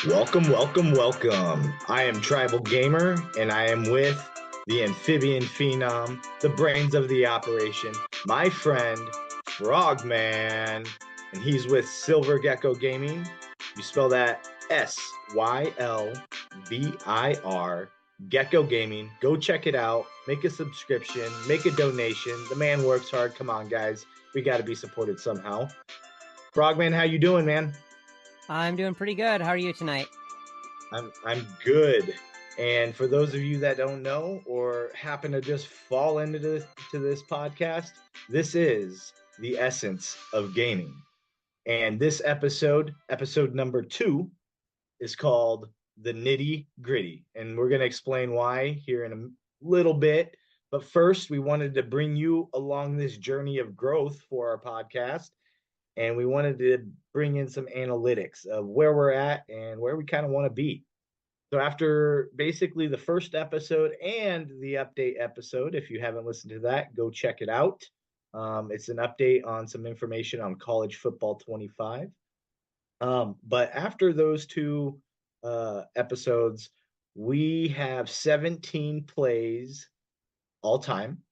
Welcome, welcome, welcome. I am Tribal Gamer, and I am with the amphibian phenom, the brains of the operation, my friend Frogman, and he's with Silver Gecko Gaming. You spell that Sylvir Gecko Gaming. Go check it out. Make a subscription. Make a donation. The man works hard. Come on, guys. We got to be supported somehow. Frogman, how you doing, man? I'm doing pretty good. How are you tonight? I'm good. And for those of you that don't know or happen to just fall into this podcast, this is the essence of gaming. And this episode number 2, is called the Nitty Gritty. And we're going to explain why here in a little bit. But first, we wanted to bring you along this journey of growth for our podcast, and we wanted to bring in some analytics of where we're at and where we kind of want to be. So after basically the first episode and the update episode, if you haven't listened to that, go check it out. It's an update on some information on college football 25. But after those two episodes, we have 17 plays all time.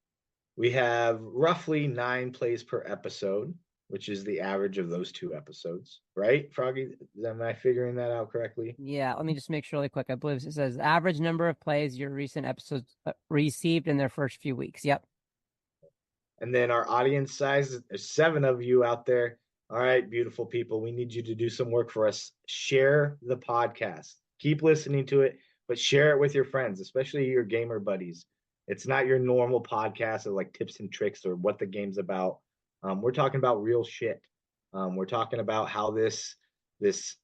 We have roughly 9 plays per episode, which is the average of those two episodes, right, Froggy? Am I figuring that out correctly? Yeah, let me just make sure really quick. I believe it says average number of plays your recent episodes received in their first few weeks. Yep. And then our audience size, there's 7 of you out there. All right, beautiful people, we need you to do some work for us. Share the podcast. Keep listening to it, but share it with your friends, especially your gamer buddies. It's not your normal podcast of like tips and tricks or what the game's about. We're talking about real shit. We're talking about how this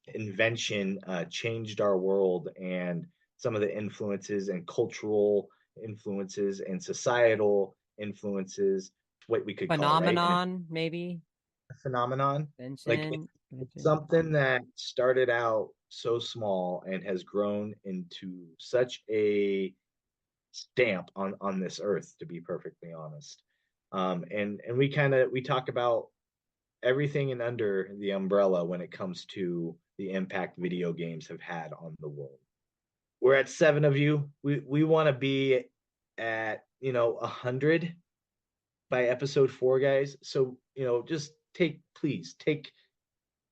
invention changed our world, and some of the influences and cultural influences and societal influences, what we could call, right? And it's Phenomenon, maybe. a phenomenon. Like Invention. it's Invention. something that started out so small and has grown into such a stamp on this earth, to be perfectly honest. And we talk about everything and under the umbrella when it comes to the impact video games have had on the world. We're at 7 of you. We want to be at 100 by episode 4, guys. So just please take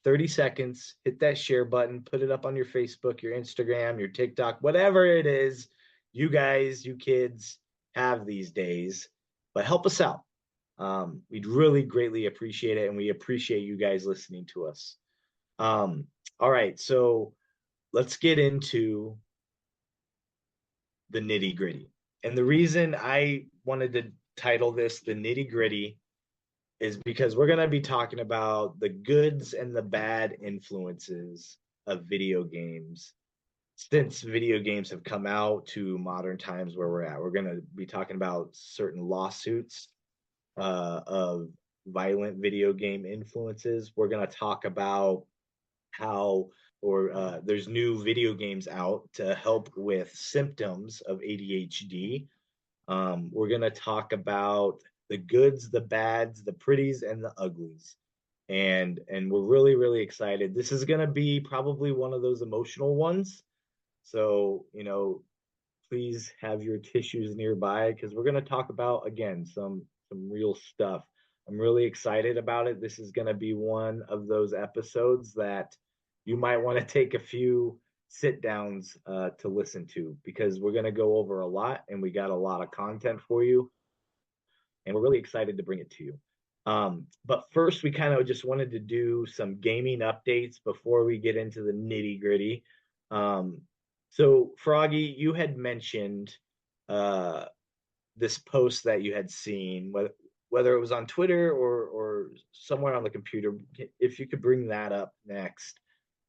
30 seconds, hit that share button, put it up on your Facebook, your Instagram, your TikTok, whatever it is you guys, you kids have these days. But help us out. We'd really greatly appreciate it, and we appreciate you guys listening to us. All right, so let's get into the nitty gritty. And the reason I wanted to title this the nitty gritty is because we're going to be talking about the goods and the bad influences of video games since video games have come out to modern times where we're at. We're going to be talking about certain lawsuits of violent video game influences. We're going to talk about how or there's new video games out to help with symptoms of ADHD. We're going to talk about the goods, the bads, the pretties, and the uglies. And we're really, really excited. This is going to be probably one of those emotional ones. So, please have your tissues nearby because we're going to talk about, again, some real stuff. I'm really excited about it. This is going to be one of those episodes that you might want to take a few sit downs to listen to, because we're going to go over a lot and we got a lot of content for you. And we're really excited to bring it to you. But first, we kind of just wanted to do some gaming updates before we get into the nitty gritty. So, Froggy, you had mentioned uh, this post that you had seen, whether it was on Twitter or somewhere on the computer. If you could bring that up next.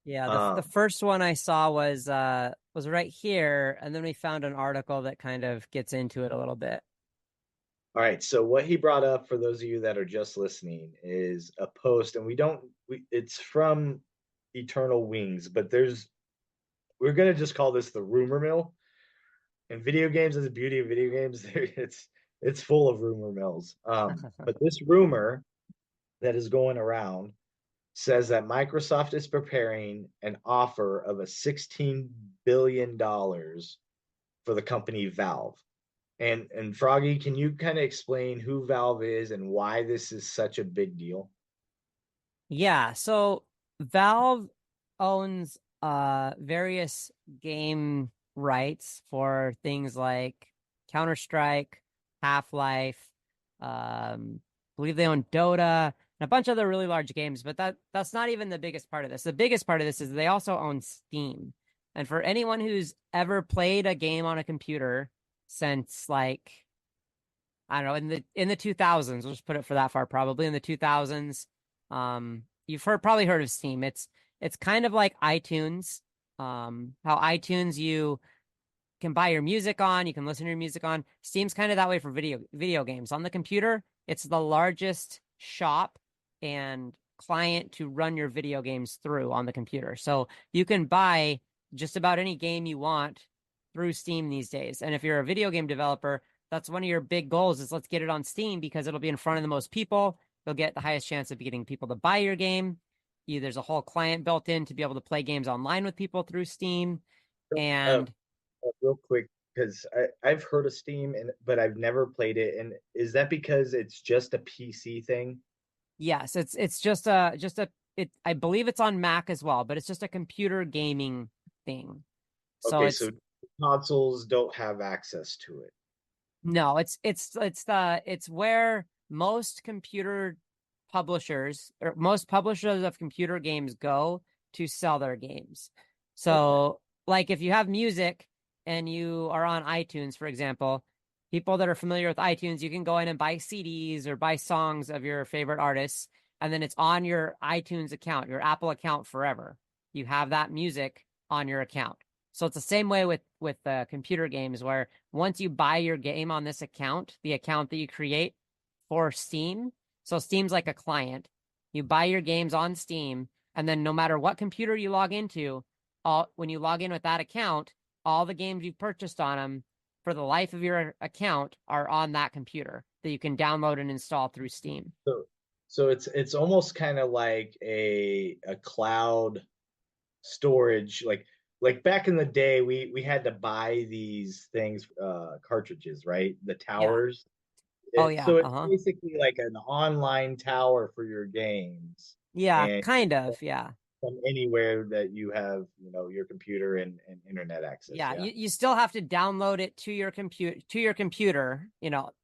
Yeah, the Um, first one I saw was right here, and then we found an article that kind of gets into it a little bit. all right. So what he brought up, for those of you that are just listening, is a post, and it's from Eternal Wings, but we're gonna just call this the rumor mill. And video games is the beauty of video games. It's full of rumor mills. But this rumor that is going around says that Microsoft is preparing an offer of a $16 billion for the company Valve. And Froggy, can you kind of explain who Valve is and why this is such a big deal? Yeah, so Valve owns various game rights for things like Counter-Strike, Half-Life, believe they own Dota, and a bunch of other really large games, but that's not even the biggest part of this. The biggest part of this is they also own Steam. And for anyone who's ever played a game on a computer since like I don't know, in the 2000s, we'll just put it for that far, probably in the 2000s. You've probably heard of Steam. It's kind of like iTunes. How iTunes you can buy your music on, you can listen to your music on. Steam's kind of that way for video games. On the computer, it's the largest shop and client to run your video games through on the computer. So you can buy just about any game you want through Steam these days. And if you're a video game developer, that's one of your big goals is let's get it on Steam because it'll be in front of the most people. You'll get the highest chance of getting people to buy your game. There's a whole client built in to be able to play games online with people through Steam. Uh, And Real quick, because I've heard of Steam, but I've never played it. And is that because it's just a PC thing? yes, it's just a it I believe it's on Mac as well, but it's just a computer gaming thing. So Okay, it's so consoles don't have access to it. no, it's where most computer publishers or most publishers of computer games go to sell their games. Okay. So, like if you have music and you are on iTunes, for example, people that are familiar with iTunes, you can go in and buy CDs or buy songs of your favorite artists, and then it's on your iTunes account, your Apple account forever. You have that music on your account. So it's the same way with computer games where once you buy your game on this account, the account that you create for Steam, so Steam's like a client. You buy your games on Steam, and then no matter what computer you log into, when you log in with that account, all the games you've purchased on them for the life of your account are on that computer that you can download and install through Steam. So it's almost kind of like a cloud storage, like back in the day we had to buy these things, cartridges, right? The Yeah. towers. Oh yeah. So it's Uh-huh. basically like an online tower for your games, Yeah, and kind of. Yeah. from anywhere that you have, your computer and internet access. Yeah, Yeah. you still have to download it to your computer,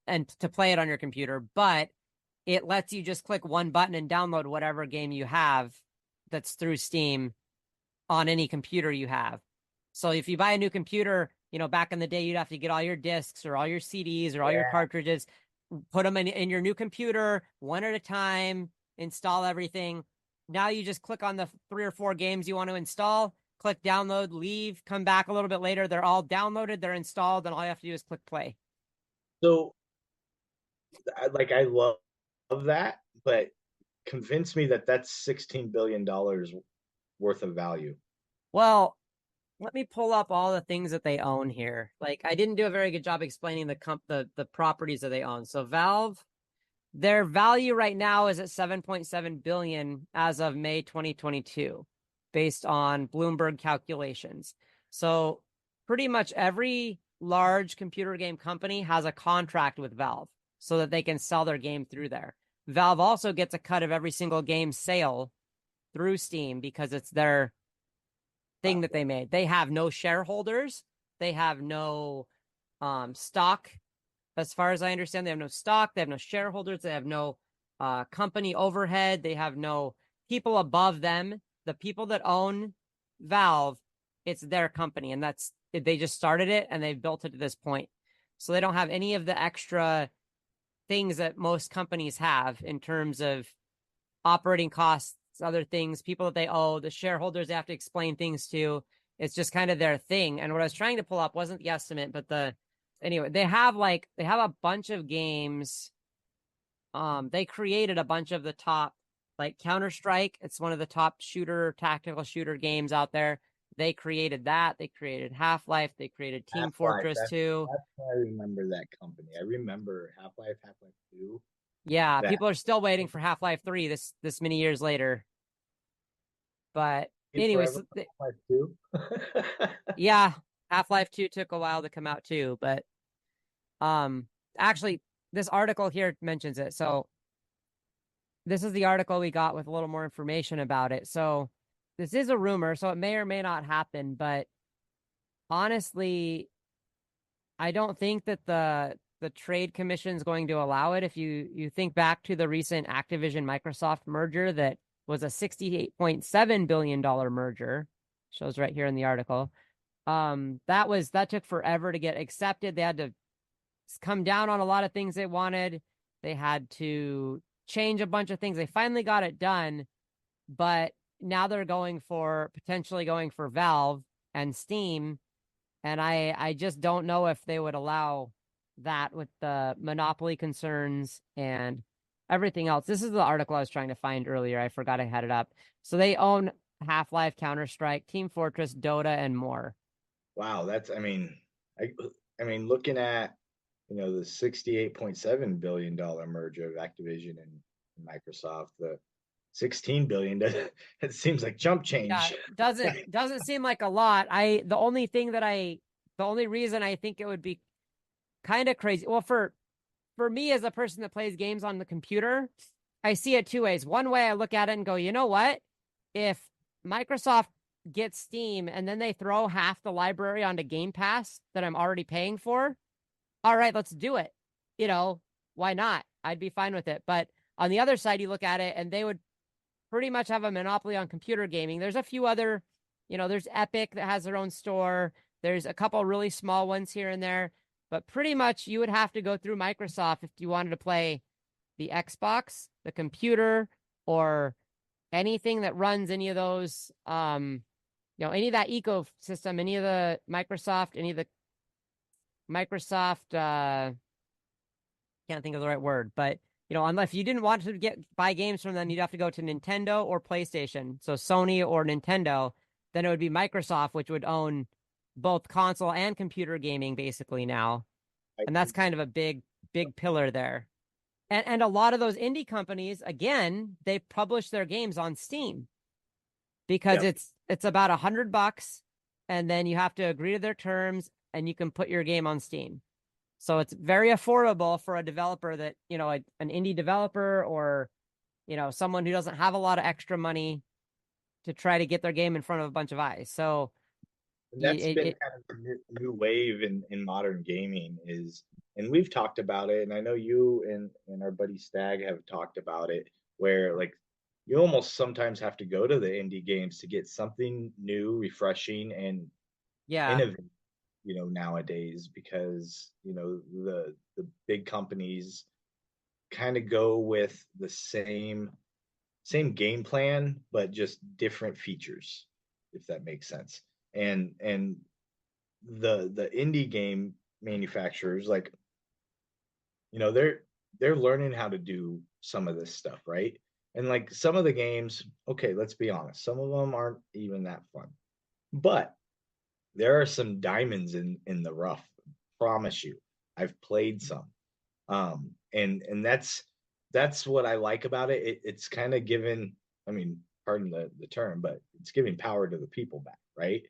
and to play it on your computer, but it lets you just click one button and download whatever game you have that's through Steam on any computer you have. So if you buy a new computer, back in the day you'd have to get all your discs or all your CDs or all your Yeah. cartridges, put them in your new computer one at a time, install everything. Now you just click on the 3 or 4 games you want to install, click download, leave, come back a little bit later. They're all downloaded, they're installed, and all you have to do is click play. So I love that, but convince me that that's $16 billion worth of value. Well, let me pull up all the things that they own here. Like I didn't do a very good job explaining the properties that they own. So Valve, their value right now is at 7.7 billion as of May 2022 based on Bloomberg calculations. So pretty much every large computer game company has a contract with Valve so that they can sell their game through there. Valve also gets a cut of every single game sale through Steam because it's their thing that they Platform. made. They have no shareholders. They have no stock. As far as I understand, they have no stock. They have no shareholders. They have no company overhead. They have no people above them. The people that own Valve, it's their company, and they just started it and they've built it to this point. So they don't have any of the extra things that most companies have in terms of operating costs, other things, people that they owe, the shareholders they have to explain things to. It's just kind of their thing. And what I was trying to pull up wasn't the estimate, but anyway, they have a bunch of games. They created a bunch of the top, like Counter-Strike. It's one of the top tactical shooter games out there. They created that. They created Half-Life. They created Team Half-Life. Fortress That's 2. that's why I remember that company. I remember Half-Life, Half-Life 2. Yeah, That people are still waiting for Half-Life 3 this many years later. But Wait anyways, forever Half-Life 2. yeah, Half-Life 2 took a while to come out too, but um actually this article here mentions it. So this is the article we got with a little more information about it. So this is a rumor, so it may or may not happen, but honestly, I don't think that the trade commission is going to allow it. If you think back to the recent Activision Microsoft merger that was a $68.7 billion merger, shows right here in the article. That took forever to get accepted. They had to come down on a lot of things they wanted. They had to change a bunch of things. They finally got it done, but now they're potentially going for Valve and Steam, and I just don't know if they would allow that with the monopoly concerns and everything else. This is the article I was trying to find earlier. I forgot I had it up. So they own Half-Life, Counter-Strike, Team Fortress, Dota, and more. Wow, I mean, looking at the $68.7 billion merger of Activision and Microsoft, the 16 billion, it seems like chump Yeah, change. doesn't seem like a lot. The only reason I think it would be kind of crazy. Well, for me as a person that plays games on the computer, I see it two ways. One way I look at it and go, you know what? If Microsoft gets Steam and then they throw half the library onto Game Pass that I'm already paying for, all right, let's do it. Why not? I'd be fine with it. But on the other side, you look at it and they would pretty much have a monopoly on computer gaming. There's a few other, there's Epic that has their own store. There's a couple really small ones here and there, but pretty much you would have to go through Microsoft if you wanted to play the Xbox, the computer, or anything that runs any of those, any of that ecosystem, any of the Microsoft, can't think of the right word, but unless you didn't want to buy games from them, you'd have to go to Nintendo or PlayStation. So Sony or Nintendo, then it would be Microsoft, which would own both console and computer gaming basically now. And that's kind of a big pillar there. And a lot of those indie companies, again, they publish their games on Steam because Yep. it's about $100, and then you have to agree to their terms, and you can put your game on Steam. So it's very affordable for a developer that, an indie developer or, someone who doesn't have a lot of extra money to try to get their game in front of a bunch of eyes. So And that's been it kind of the new wave in modern gaming and we've talked about it, and I know you and our buddy Stag have talked about it, where like you almost sometimes have to go to the indie games to get something new, refreshing, and yeah, innovative, nowadays, because the big companies kind of go with the same game plan, but just different features, if that makes sense. And the indie game manufacturers, like, they're learning how to do some of this stuff, right? And like some of the games, okay, let's be honest, some of them aren't even that fun. But there are some diamonds in the rough, promise you. I've played some. And that's what I like about it. It's kind of given, I mean, pardon the term, but it's giving power to the people back, right?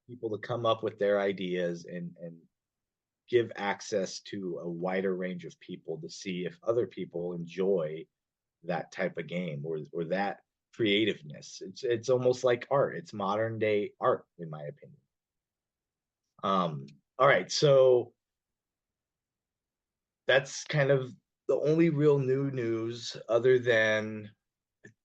People to come up with their ideas and give access to a wider range of people to see if other people enjoy that type of game or that creativeness. It's almost like art. It's modern day art, in my opinion. All right, so that's kind of the only real new news, other than,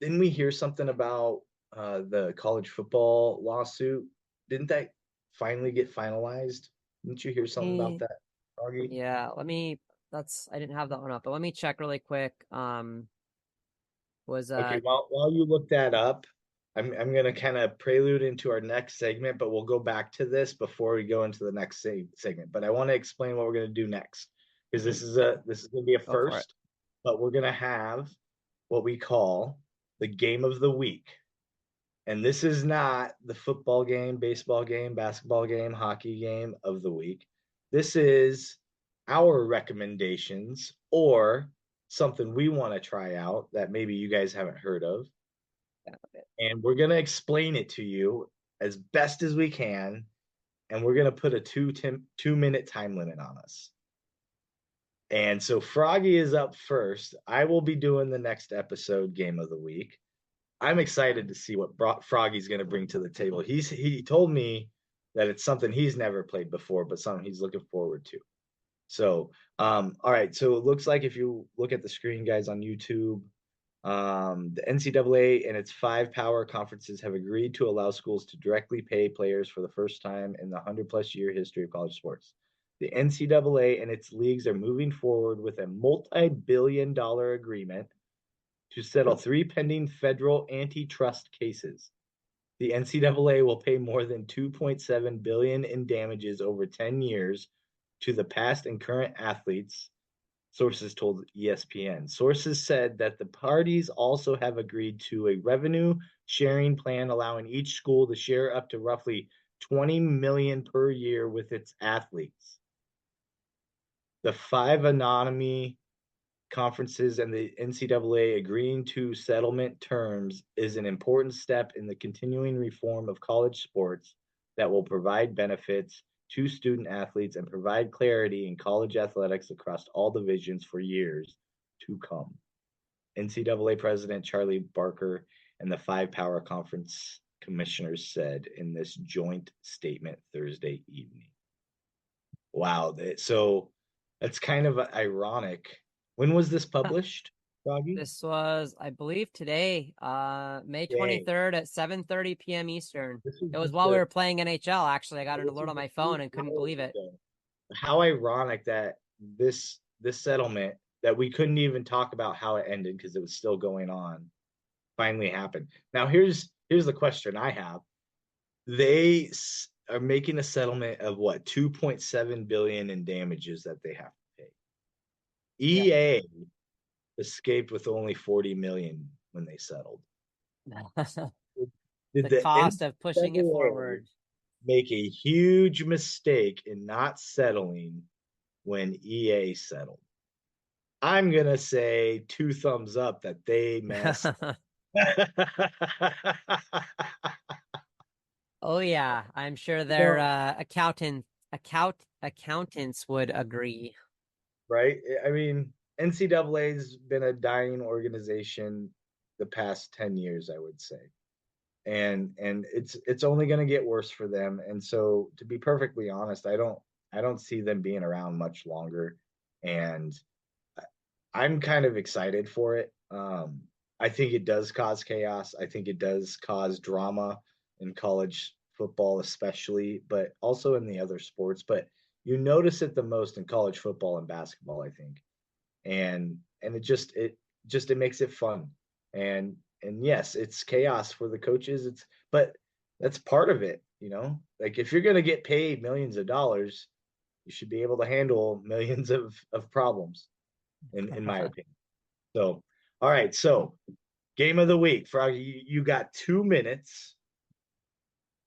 didn't we hear something about the college football lawsuit? Didn't that finally get finalized? Didn't you hear something about me, that, Augie? yeah, I didn't have that one up, but let me check really quick. Was Okay, while you look that up, I'm gonna kind of prelude into our next segment, but we'll go back to this before we go into the next segment. But I want to explain what we're gonna do next, because this is gonna be a Go for it. first, but we're gonna have what we call the game of the week. And this is not the football game, baseball game, basketball game, hockey game of the week. This is our recommendations or something we want to try out that maybe you guys haven't heard of. and we're gonna explain it to you as best as we can, and we're gonna put a 2 minute time limit on us. And so Froggy is up first. I will be doing the next episode game of the week. I'm excited to see what Froggy's going to bring to the table. He told me that it's something he's never played before, but something he's looking forward to. So, all right. So it looks like if you look at the screen, guys, on YouTube, the NCAA and its 5 power conferences have agreed to allow schools to directly pay players for the first time in the 100-plus-year history of college sports. The NCAA and its leagues are moving forward with a multi-billion-dollar agreement to settle 3 pending federal antitrust cases. The NCAA will pay more than $2.7 billion in damages over 10 years to the past and current athletes, sources told ESPN. Sources said that the parties also have agreed to a revenue sharing plan allowing each school to share up to roughly $20 million per year with its athletes. The 5 anonymity conferences and the NCAA agreeing to settlement terms is an important step in the continuing reform of college sports that will provide benefits to student athletes and provide clarity in college athletics across all divisions for years to come. NCAA President Charlie Barker and the 5 power conference commissioners said in this joint statement Thursday evening. Wow. So that's kind of ironic. When was this published, Froggy? This was, I believe, today, May 23rd at 7:30 p.m. Eastern. It was while we were playing NHL, actually. I got an alert on my phone and couldn't believe it. How ironic that this settlement that we couldn't even talk about how it ended because it was still going on finally happened. Now here's the question I have. They are making a settlement of what, 2.7 billion in damages that they have to pay. EA escaped with only 40 million when they settled. Did the cost of pushing it forward make a huge mistake in not settling when EA settled? I'm gonna say 2 thumbs up that they messed. Oh yeah, I'm sure their accountants would agree. Right? I mean, NCAA's been a dying organization the past 10 years, I would say. And it's only going to get worse for them. And so to be perfectly honest, I don't see them being around much longer. And I'm kind of excited for it. I think it does cause chaos. I think it does cause drama in college football, especially, but also in the other sports. But you notice it the most in college football and basketball, I think. And it makes it fun. And yes, it's chaos for the coaches. But that's part of it, you know. Like if you're gonna get paid millions of dollars, you should be able to handle millions of problems, in my opinion. So, all right. So, game of the week, Froggy. You got 2 minutes.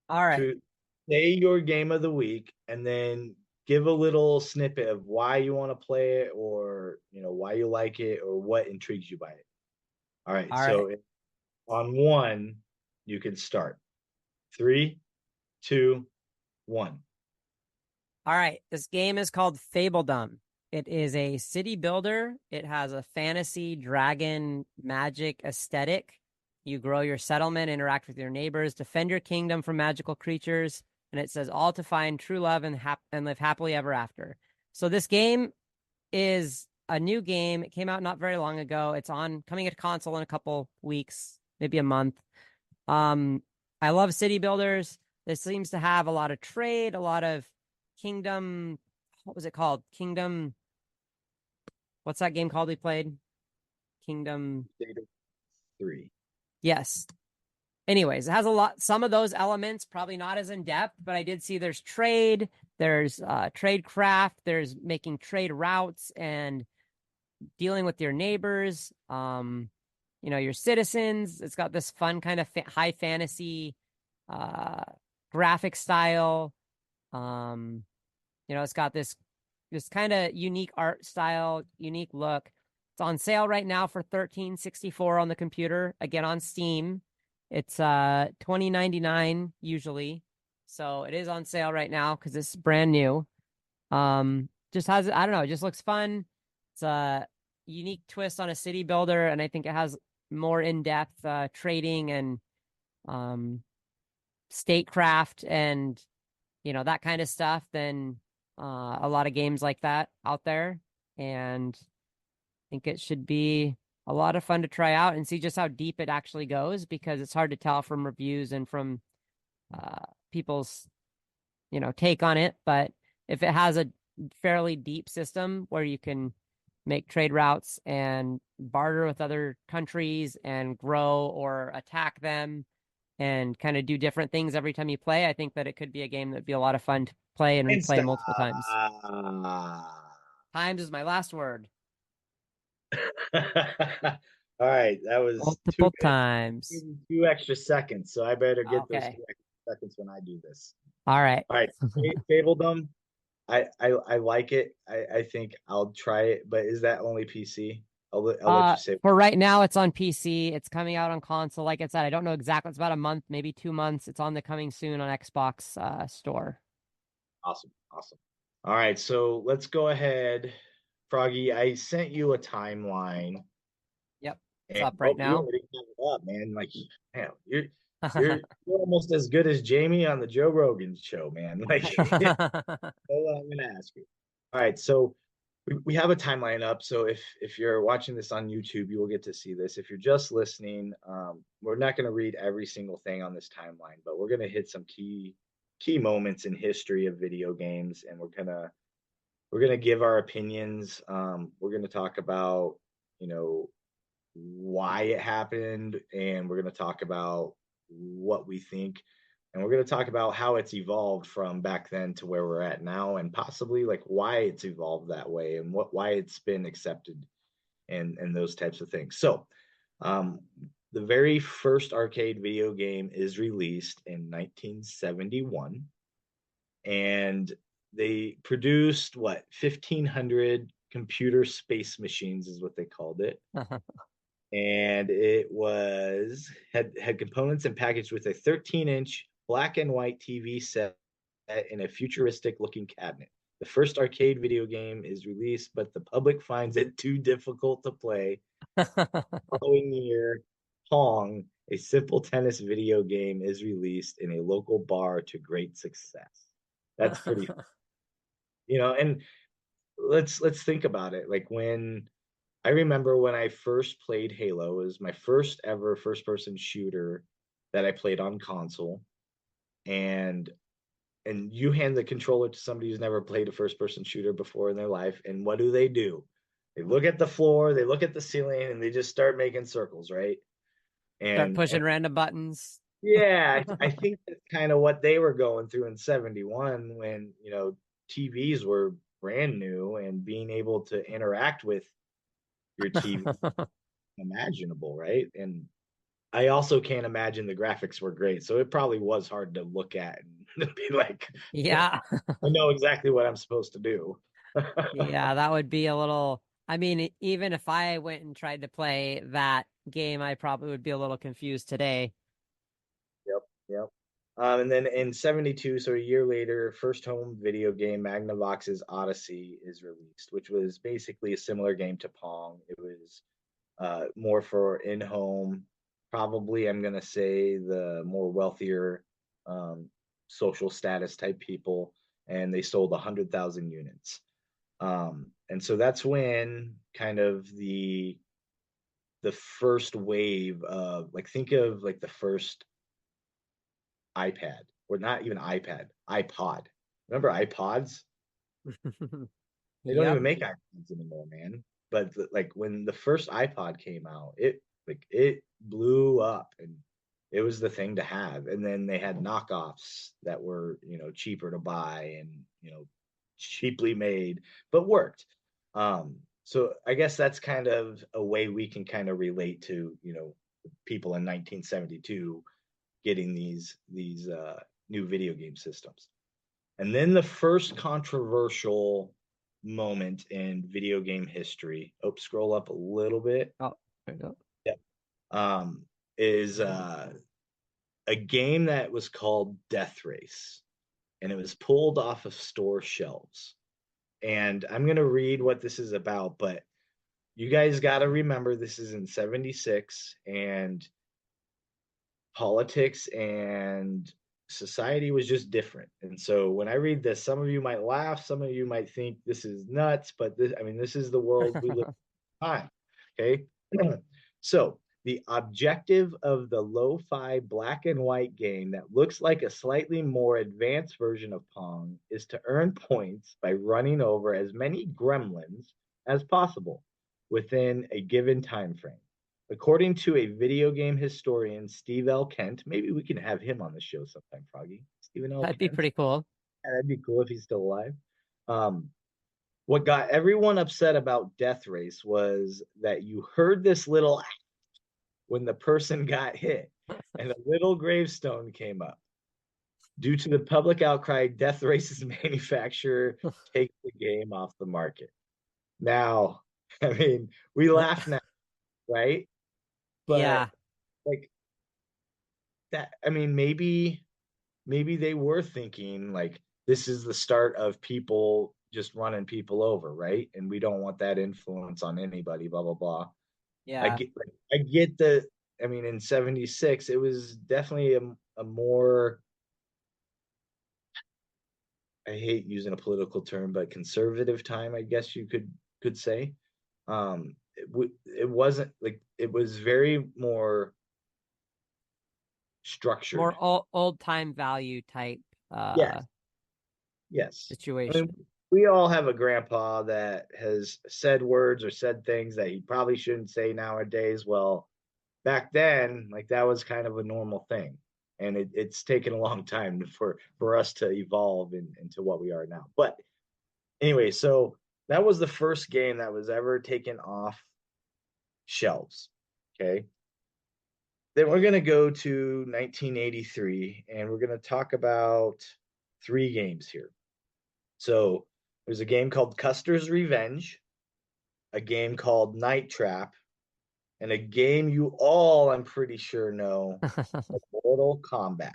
All right. To say your game of the week, and then give a little snippet of why you want to play it, or why you like it, or what intrigues you by it. All right. So, on 1, you can start. 3, 2, 1. All right. This game is called Fabledom. It is a city builder. It has a fantasy dragon magic aesthetic. You grow your settlement, interact with your neighbors, defend your kingdom from magical creatures, and it says all to find true love and live happily ever after. So this game is a new game. It came out not very long ago. It's coming to console in a couple weeks, maybe a month. I love city builders. This seems to have a lot of trade, a lot of kingdom. What was it called? Kingdom. What's that game called we played? Kingdom 3. Yes. Anyways, it has some of those elements, probably not as in depth, but I did see there's trade, there's trade craft, there's making trade routes and dealing with your neighbors, your citizens. It's got this fun kind of high fantasy graphic style. It's got this kind of unique art style, unique look. It's on sale right now for $13.64 on the computer, again on Steam. It's 20.99 usually. So it is on sale right now because it's brand new. Just has, I don't know, it just looks fun. It's a unique twist on a city builder, and I think it has more in-depth trading and um statecraft and that kind of stuff than a lot of games like that out there. And I think it should be a lot of fun to try out and see just how deep it actually goes, because it's hard to tell from reviews and from people's take on it. But if it has a fairly deep system where you can make trade routes and barter with other countries and grow or attack them and kind of do different things every time you play, I think that it could be a game that'd be a lot of fun to play and And replay stop. multiple times. Times is my last word. All right, that was Multiple times. 2 extra seconds, so I better get those Okay. 2 extra seconds when I do this. All right. All right, Fabledom. I like it. I think I'll try it, but is that only PC? I'll let you say. For right now, it's on PC. It's coming out on console. Like I said, I don't know exactly. It's about a month, maybe 2 months. It's on the coming soon on Xbox store. Awesome, awesome. All right, so let's go ahead, Froggy. I sent you a timeline. Yep. It's And up right you now. already have it up, man. Like, man, you're almost as good as Jamie on the Joe Rogan show, man. Like, that's all I'm gonna ask you. All right, so we have a timeline up. So if you're watching this on YouTube, you will get to see this. If you're just listening, we're not gonna read every single thing on this timeline, but we're gonna hit some key moments in history of video games, and we're gonna give our opinions. We're gonna talk about, you know, why it happened, and we're going to talk about what we think, and we're going to talk about how it's evolved from back then to where we're at now, and possibly like why it's evolved that way and why it's been accepted, and those types of things. So um, the very first arcade video game is released in 1971, and they produced what, 1,500 computer space machines is what they called it, and it had components and packaged with a 13-inch black and white TV set in a futuristic looking cabinet. The first arcade video game is released, but the public finds it too difficult to play. The following year, Pong, a simple tennis video game, is released in a local bar to great success. That's pretty, and let's think about it. Like, when I remember when I first played Halo, it was my first ever first person shooter that I played on console. And you hand the controller to somebody who's never played a first person shooter before in their life, and what do? They look at the floor, they look at the ceiling, and they just start making circles, right? Start And pushing random buttons. yeah, I think that's kind of what they were going through in 71 when, TVs were brand new, and being able to interact with your TV imaginable, right? And I also can't imagine the graphics were great, so it probably was hard to look at and be like, Yeah. I know exactly what I'm supposed to do. Yeah, that would be a little. I mean, even if I went and tried to play that game, I probably would be a little confused today. Yep, yep. And then in 72, so a year later, first home video game, Magnavox's Odyssey, is released, which was basically a similar game to Pong. It was more for in-home, probably I'm gonna say the more wealthier, um, social status type people, and they sold 100,000 units. And so that's when kind of the first wave of, like, think of like the first iPad, or not even iPad, iPod. Remember iPods? They don't Yep. even make iPods anymore, man. But like when the first iPod came out, it blew up, and it was the thing to have. And then they had knockoffs that were, cheaper to buy, and, cheaply made, but worked. So I guess that's kind of a way we can kind of relate to, people in 1972 getting these new video game systems. And then the first controversial moment in video game history. Oh, scroll up a little bit. Oh, there you go. Yep. Is a game that was called Death Race, and it was pulled off of store shelves. And I'm going to read what this is about, but you guys got to remember this is in 76, and politics and society was just different. And so when I read this, some of you might laugh, some of you might think this is nuts, but this, I mean, this is the world we live in. Okay. So the objective of the lo-fi black and white game that looks like a slightly more advanced version of Pong is to earn points by running over as many gremlins as possible within a given time frame. According to a video game historian, Steve L. Kent, maybe we can have him on the show sometime, Froggy. Stephen L. That'd be Kent. pretty cool. Yeah, that'd be cool if he's still alive. What got everyone upset about Death Race was that you heard this little when the person got hit, and a little gravestone came up. Due to the public outcry, Death Race's manufacturer takes the game off the market. Now, I mean, we laugh now, right? But Yeah. like that, I mean, maybe they were thinking like this is the start of people just running people over, right? And we don't want that influence on anybody, blah blah blah. Yeah. I get the, I mean, in 76 it was definitely a more, I hate using a political term, but conservative time, I guess you could say. It wasn't like, it was very more structured. More old time value type Yes. Yes. I situation. mean, we all have a grandpa that has said words or said things that he probably shouldn't say nowadays. Well, back then, like that was kind of a normal thing. And it's taken a long time for us to evolve into what we are now. But anyway, so that was the first game that was ever taken off shelves. Okay. Then we're going to go to 1983 and we're going to talk about three games here. So there's a game called Custer's Revenge, a game called Night Trap, and a game you all, I'm pretty sure, know, Mortal Kombat.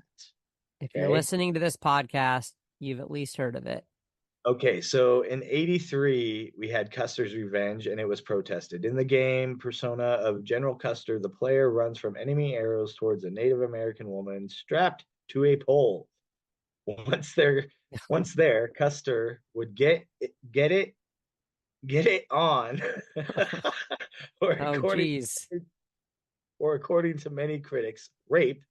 If you're Okay. listening to this podcast, you've at least heard of it. Okay, so in 83, we had Custer's Revenge, and it was protested. In the game persona of General Custer, the player runs from enemy arrows towards a Native American woman strapped to a pole. Once there, Custer would get it on, or Oh, according geez. or according to many critics, rape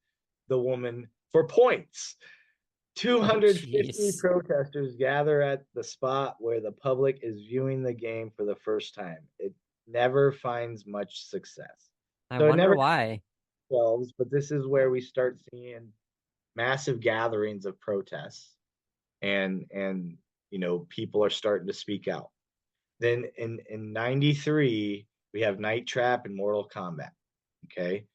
the woman for points. Oh, 250 jeez. protesters gather at the spot where the public is viewing the game for the first time. It never finds much success. I So it wonder never why. sells, but this is where we start seeing massive gatherings of protests, and people are starting to speak out. Then in 93, we have Night Trap and Mortal Kombat. Okay.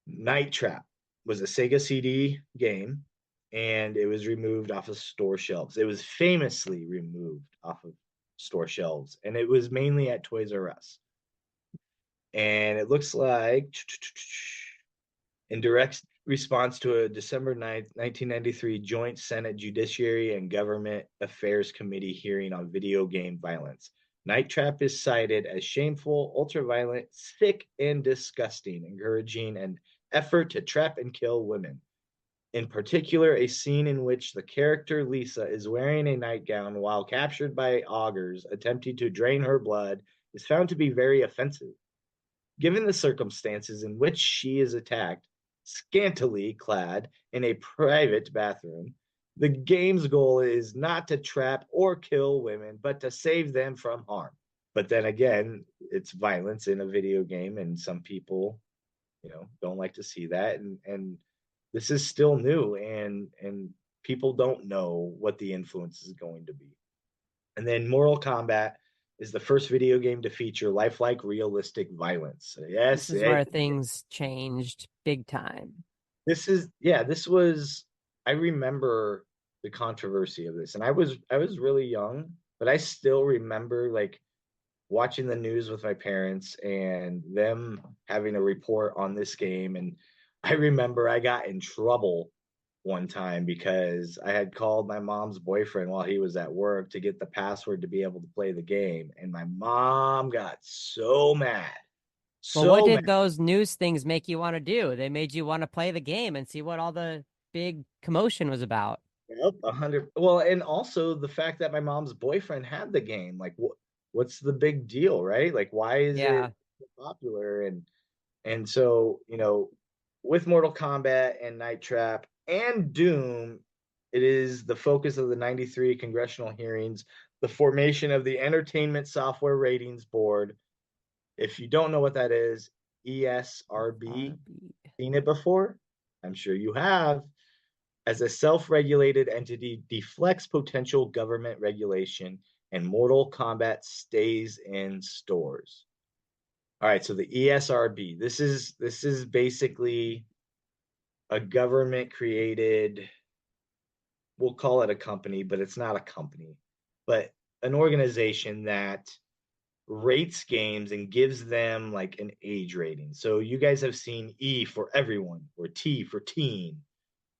Night Trap was a Sega CD game, and it was removed off of store shelves. It was famously removed off of store shelves, and it was mainly at Toys R Us. And it looks like in direct response to a December 9th, 1993 Joint Senate Judiciary and Government Affairs Committee hearing on video game violence. Night Trap is cited as shameful, ultra-violent, sick, and disgusting, encouraging an effort to trap and kill women. In particular, a scene in which the character Lisa is wearing a nightgown while captured by augurs attempting to drain her blood is found to be very offensive. Given the circumstances in which she is attacked, scantily clad in a private bathroom, the game's goal is not to trap or kill women, but to save them from harm. But then again, it's violence in a video game, and some people, don't like to see that. And this is still new, and people don't know what the influence is going to be. And then Mortal Kombat is the first video game to feature lifelike, realistic violence. So This yes, is where things changed big time. this was, I remember the controversy of this, and I was really young, but I still remember like watching the news with my parents and them having a report on this game. And I remember I got in trouble one time because I had called my mom's boyfriend while he was at work to get the password to be able to play the game. And my mom got so mad, Well, what so mad. did those news things make you want to do? They made you want to play the game and see what all the big commotion was about. Yep, 100. Well, and also the fact that my mom's boyfriend had the game. Like, what's the big deal, right? Like, why is Yeah. it popular? And so, with Mortal Kombat and Night Trap and Doom, it is the focus of the 93 congressional hearings, the formation of the Entertainment Software Ratings Board. If you don't know what that is, ESRB, RB. seen it before? I'm sure you have. As a self-regulated entity, deflects potential government regulation, and Mortal Kombat stays in stores. All right, so the ESRB. This is basically a government created, we'll call it a company, but it's not a company, but an organization that rates games and gives them like an age rating. So you guys have seen E for everyone, or T for teen,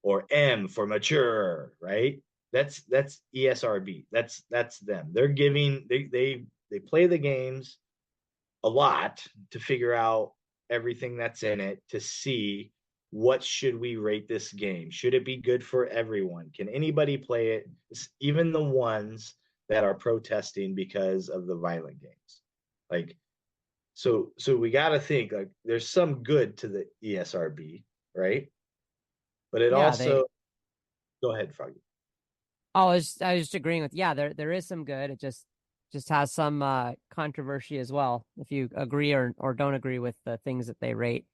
or M for mature, right? That's ESRB. That's them. They're giving they play the games a lot to figure out everything that's in it to see what should we rate this game? Should it be good for everyone? Can anybody play it? Even the ones that are protesting because of the violent games. Like so we got to think like there's some good to the ESRB, right? But it Yeah, also they go ahead, Froggy. I was just agreeing with yeah, there is some good. It just has some controversy as well, if you agree or don't agree with the things that they rate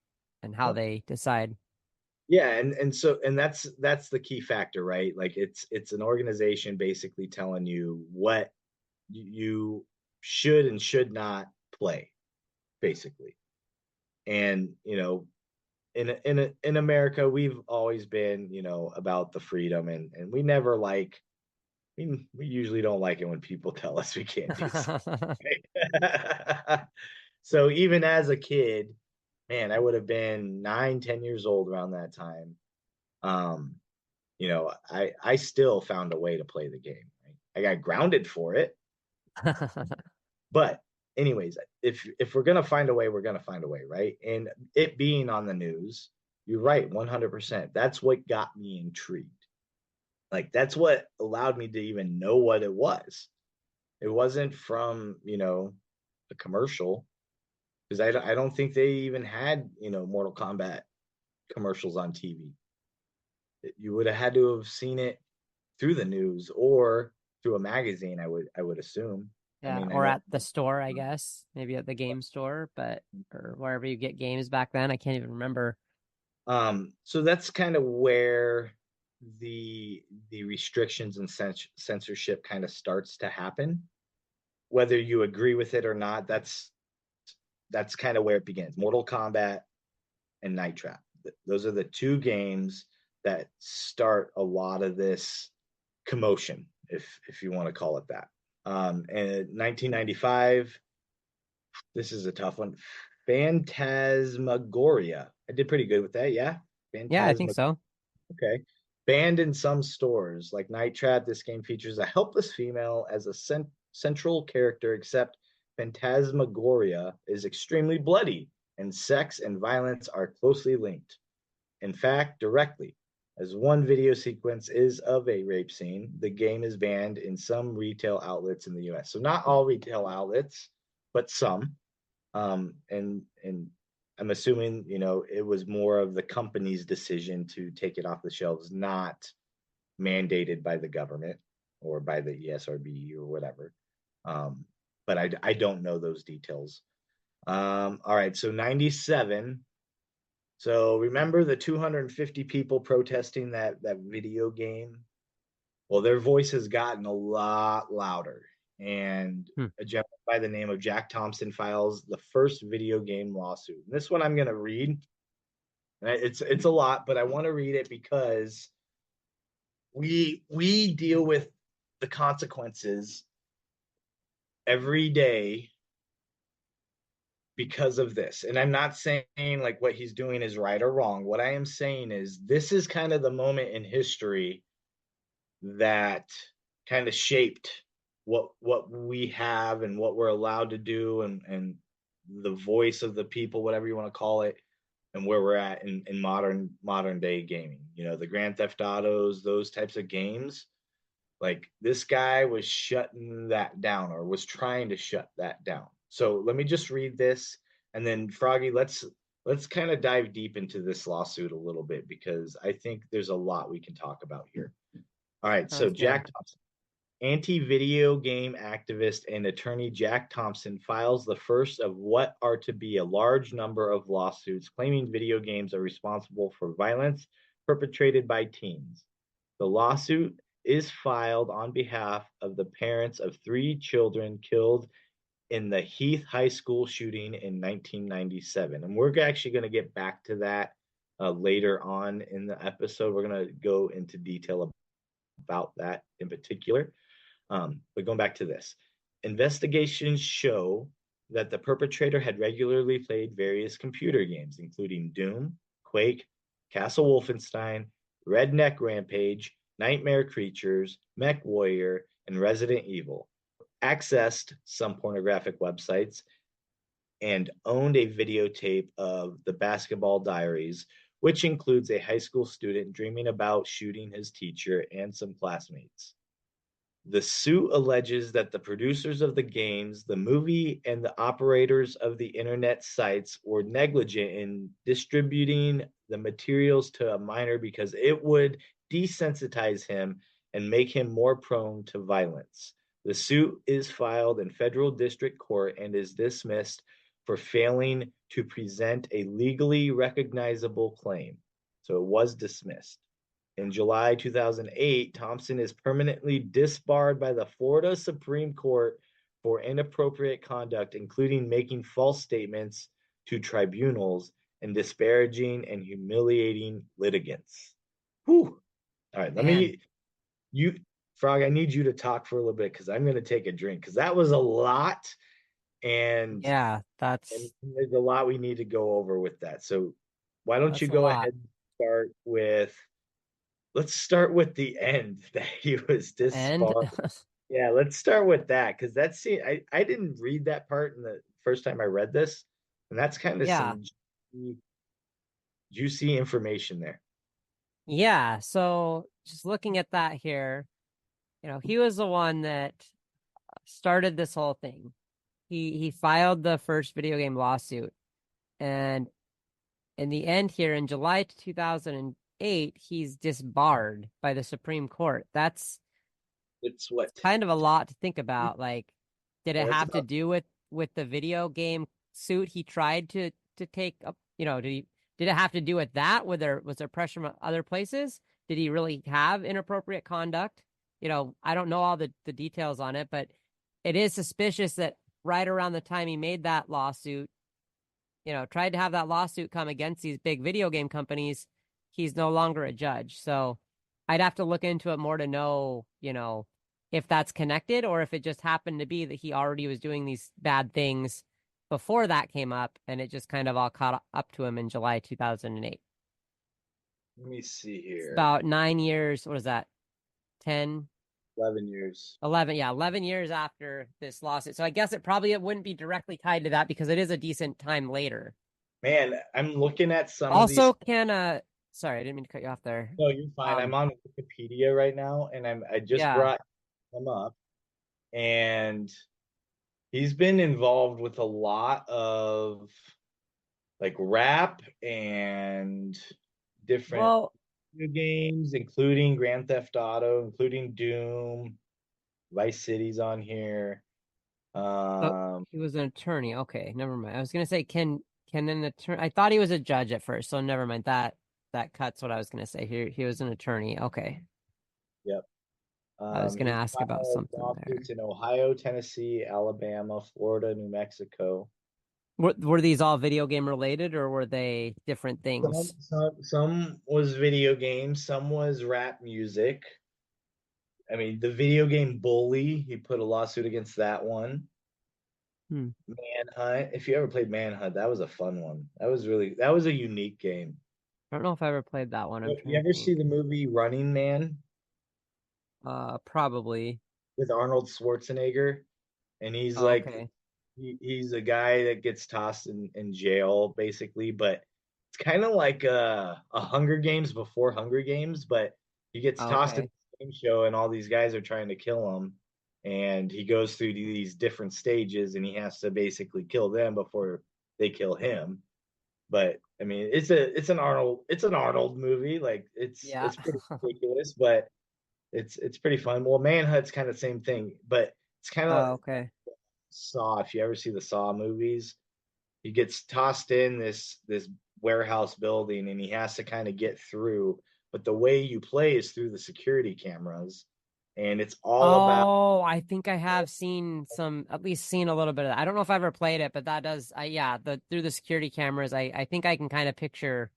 and how they decide. Yeah, and that's the key factor, right? Like it's an organization basically telling you what you should and should not play, basically. And in America, we've always been, about the freedom, and we never like we usually don't like it when people tell us we can't do something. Right? So even as a kid, man, I would have been 9, 10 years old around that time. Um, I still found a way to play the game. Right? I got grounded for it, but anyways, if we're gonna find a way, we're gonna find a way, right? And it being on the news, you're right, 100%. That's what got me intrigued. Like that's what allowed me to even know what it was. It wasn't from a commercial because I don't think they even had Mortal Kombat commercials on TV. You would have had to have seen it through the news or through a magazine. I would assume. I Yeah, mean, I or know. at the store, I guess, maybe at the game store, but or wherever you get games back then. I can't even remember. So that's kind of where the restrictions and censorship kind of starts to happen. Whether you agree with it or not, that's kind of where it begins. Mortal Kombat and Night Trap. Those are the two games that start a lot of this commotion, if you want to call it that. And in 1995, this is a tough one. Phantasmagoria. I did pretty good with that, yeah. Yeah, I think Phantasma. so. Okay. Banned in some stores, like Night Trap, this game features a helpless female as a central character, except Phantasmagoria is extremely bloody, and sex and violence are closely linked. In fact, directly. As one video sequence is of a rape scene, the game is banned in some retail outlets in the US. So not all retail outlets, but some. And I'm assuming it was more of the company's decision to take it off the shelves, not mandated by the government or by the ESRB or whatever. But I don't know those details. All right, so 97. So remember the 250 people protesting that video game? Well, their voice has gotten a lot louder. And Hmm. a gentleman by the name of Jack Thompson files the first video game lawsuit. And this one I'm going to read. It's a lot, but I want to read it because we deal with the consequences every day because of this. And I'm not saying like what he's doing is right or wrong. What I am saying is this is kind of the moment in history that kind of shaped what we have and what we're allowed to do, and the voice of the people, whatever you want to call it, and where we're at in modern day gaming. You know, the Grand Theft Autos, those types of games. Like this guy was shutting that down, or was trying to shut that down. So let me just read this, and then Froggy, let's kind of dive deep into this lawsuit a little bit, because I think there's a lot we can talk about here. All right, so Sounds good. Jack Thompson, anti-video game activist and attorney Jack Thompson files the first of what are to be a large number of lawsuits claiming video games are responsible for violence perpetrated by teens. The lawsuit is filed on behalf of the parents of 3 children killed in the Heath High School shooting in 1997. And we're actually going to get back to that later on in the episode. We're going to go into detail about that in particular. But going back to this, investigations show that the perpetrator had regularly played various computer games, including Doom, Quake, Castle Wolfenstein, Redneck Rampage, Nightmare Creatures, Mech Warrior, and Resident Evil, accessed some pornographic websites, and owned a videotape of the Basketball Diaries, which includes a high school student dreaming about shooting his teacher and some classmates. The suit alleges that the producers of the games, the movie, and the operators of the internet sites were negligent in distributing the materials to a minor because it would desensitize him and make him more prone to violence. The suit is filed in federal district court and is dismissed for failing to present a legally recognizable claim. So it was dismissed. In July 2008, Thompson is permanently disbarred by the Florida Supreme Court for inappropriate conduct, including making false statements to tribunals and disparaging and humiliating litigants. Whew. All right, Man, you, Frog, I need you to talk for a little bit because I'm going to take a drink, because that was a lot, and yeah, there's a lot we need to go over with that. So why don't you that's a go lot. ahead and start with, let's start with the end that he was And disbarred. Yeah, let's start with that, because that's, I didn't read that part in the first time I read this, and that's kind of yeah, some juicy information there. yeah. So just looking at that here, he was the one that started this whole thing. He filed the first video game lawsuit, and in the end here in July 2008, he's disbarred by the Supreme Court. That's It's what, kind of a lot to think about. Like, did yeah, it that's have to about, do with the video game suit he tried to take up? Did it have to do with that? Was there pressure from other places? Did he really have inappropriate conduct? I don't know all the details on it, but it is suspicious that right around the time he made that lawsuit, tried to have that lawsuit come against these big video game companies, he's no longer a judge. So I'd have to look into it more to know, if that's connected or if it just happened to be that he already was doing these bad things before that came up and it just kind of all caught up to him in July 2008. let me see It's here. about 9 years. What is that? 10, 11 years. 11. Yeah, 11 years after this lawsuit. So I guess it wouldn't be directly tied to that because it is a decent time later. Man, I'm looking at some of these. Also, sorry, I didn't mean to cut you off there. No, you're fine. I'm on Wikipedia right now, and I just Yeah. brought him up, and he's been involved with a lot of like rap and different Well, video games, including Grand Theft Auto, including Doom, Vice City's on here. oh, Um, he was an attorney. Okay, never mind. I was gonna say, can an attorney? I thought he was a judge at first, so never mind. That cuts what I was gonna say. He was an attorney. Okay, yep. I was gonna He's ask about filed something there. lawsuits in Ohio, Tennessee, Alabama, Florida, New Mexico. Were these all video game related, or were they different things? Some was video games, some was rap music. I mean, the video game Bully, he put a lawsuit against that one. Hmm. Manhunt. If you ever played Manhunt, that was a fun one. That was a unique game. I don't know if I ever played that one. I'm You trying to ever see think. the movie Running Man Probably. with Arnold Schwarzenegger? And he's Oh, like, okay. he's a guy that gets tossed in jail basically, but it's kind of like a Hunger Games before Hunger Games, but he gets tossed in Okay. the same show and all these guys are trying to kill him, and he goes through these different stages and he has to basically kill them before they kill him. But I mean, it's an Arnold movie. Like Yeah. it's pretty ridiculous, but it's pretty fun. Well, Manhunt's kind of the same thing, but it's kind of Oh, okay. Saw. If you ever see the Saw movies, he gets tossed in this warehouse building and he has to kind of get through. But the way you play is through the security cameras, and it's all about. Oh, I think I have seen some, at least seen a little bit of that. I don't know if I ever played it, but that does, yeah, the through the security cameras, I think I can kind of picture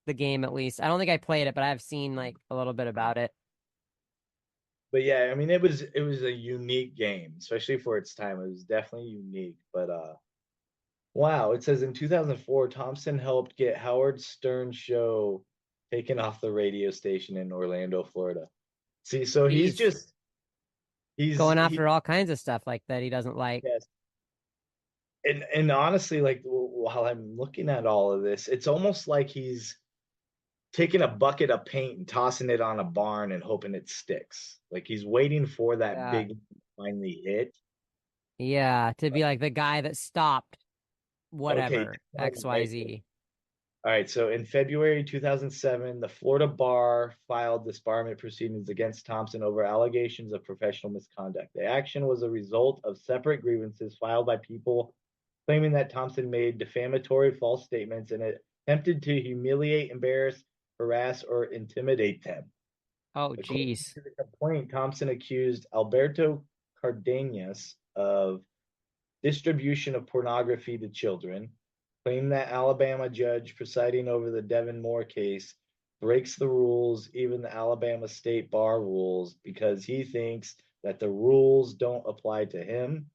the game at least. I don't think I played it, but I've seen like a little bit about it. But yeah, I mean, it was a unique game, especially for its time. It was definitely unique. But wow, it says in 2004, Thompson helped get Howard Stern's show taken off the radio station in Orlando, Florida. See, so he's Jeez, just he's going he after all kinds of stuff like that he doesn't like. yes. And honestly, like while I'm looking at all of this, it's almost like he's taking a bucket of paint and tossing it on a barn and hoping it sticks. Like he's waiting for that Yeah. big finally hit. Yeah, to be like the guy that stopped Okay, whatever, XYZ. all right, so in February 2007, the Florida bar filed disbarment proceedings against Thompson over allegations of professional misconduct. The action was a result of separate grievances filed by people claiming that Thompson made defamatory false statements and attempted to humiliate, embarrass, harass, or intimidate them. Oh, According geez. to the complaint, Thompson accused Alberto Cardenas of distribution of pornography to children, claimed that Alabama judge presiding over the Devin Moore case breaks the rules, even the Alabama State Bar rules, because he thinks that the rules don't apply to him,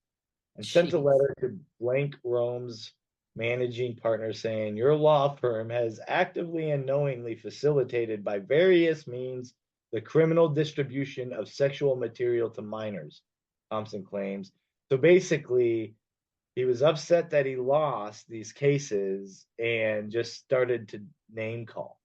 and sent a Jeez. letter to Blank Rome's managing partner saying, your law firm has actively and knowingly facilitated by various means the criminal distribution of sexual material to minors, Thompson claims. So basically, he was upset that he lost these cases and just started to name call.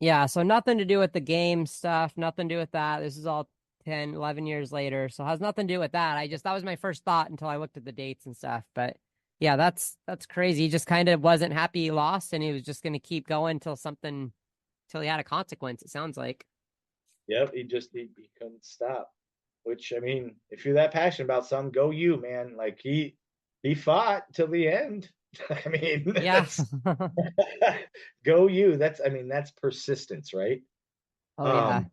Yeah, so nothing to do with the game stuff, nothing to do with that. This is all 10, 11 years later, so it has nothing to do with that. That was my first thought until I looked at the dates and stuff. But yeah, that's crazy. He just kind of wasn't happy he lost and he was just going to keep going till he had a consequence, it sounds like. Yep, he couldn't stop. Which I mean, if you're that passionate about something, go you, man. Like he fought till the end. I mean, Yeah. that's go you. That's persistence, right? Oh yeah. Um,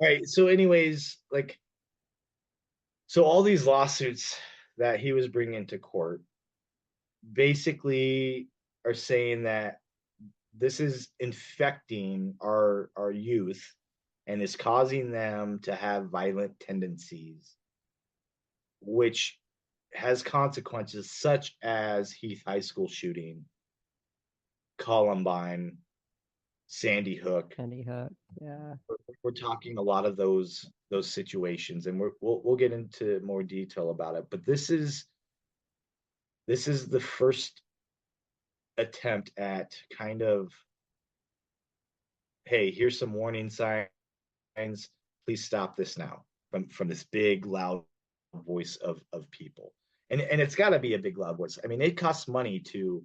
all right. So, anyways, like, so all these lawsuits that he was bringing to court basically are saying that this is infecting our youth and is causing them to have violent tendencies, which has consequences such as Heath High School shooting, Columbine, Sandy Hook. Sandy Hook. Yeah. We're talking a lot of those situations, and we'll get into more detail about it. But this is the first attempt at kind of, hey, here's some warning signs. Please stop this now from this big loud voice of people. And it's got to be a big loud voice. I mean, it costs money to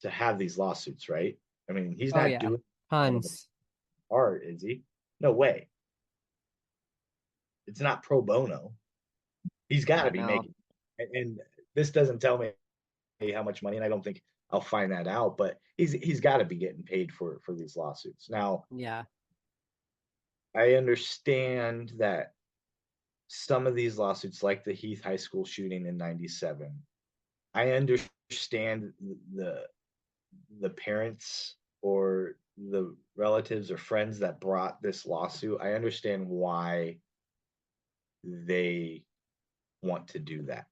have these lawsuits, right? I mean, he's Oh not yeah. doing it out of his Tons. heart, is he? No way. It's not pro bono. He's got Yeah, to be no. making. And this doesn't tell me how much money, and I don't think I'll find that out. But he's got to be getting paid for these lawsuits. Now, Yeah. I understand that some of these lawsuits, like the Heath High School shooting in '97, I understand the parents or the relatives or friends that brought this lawsuit. I understand why they want to do that.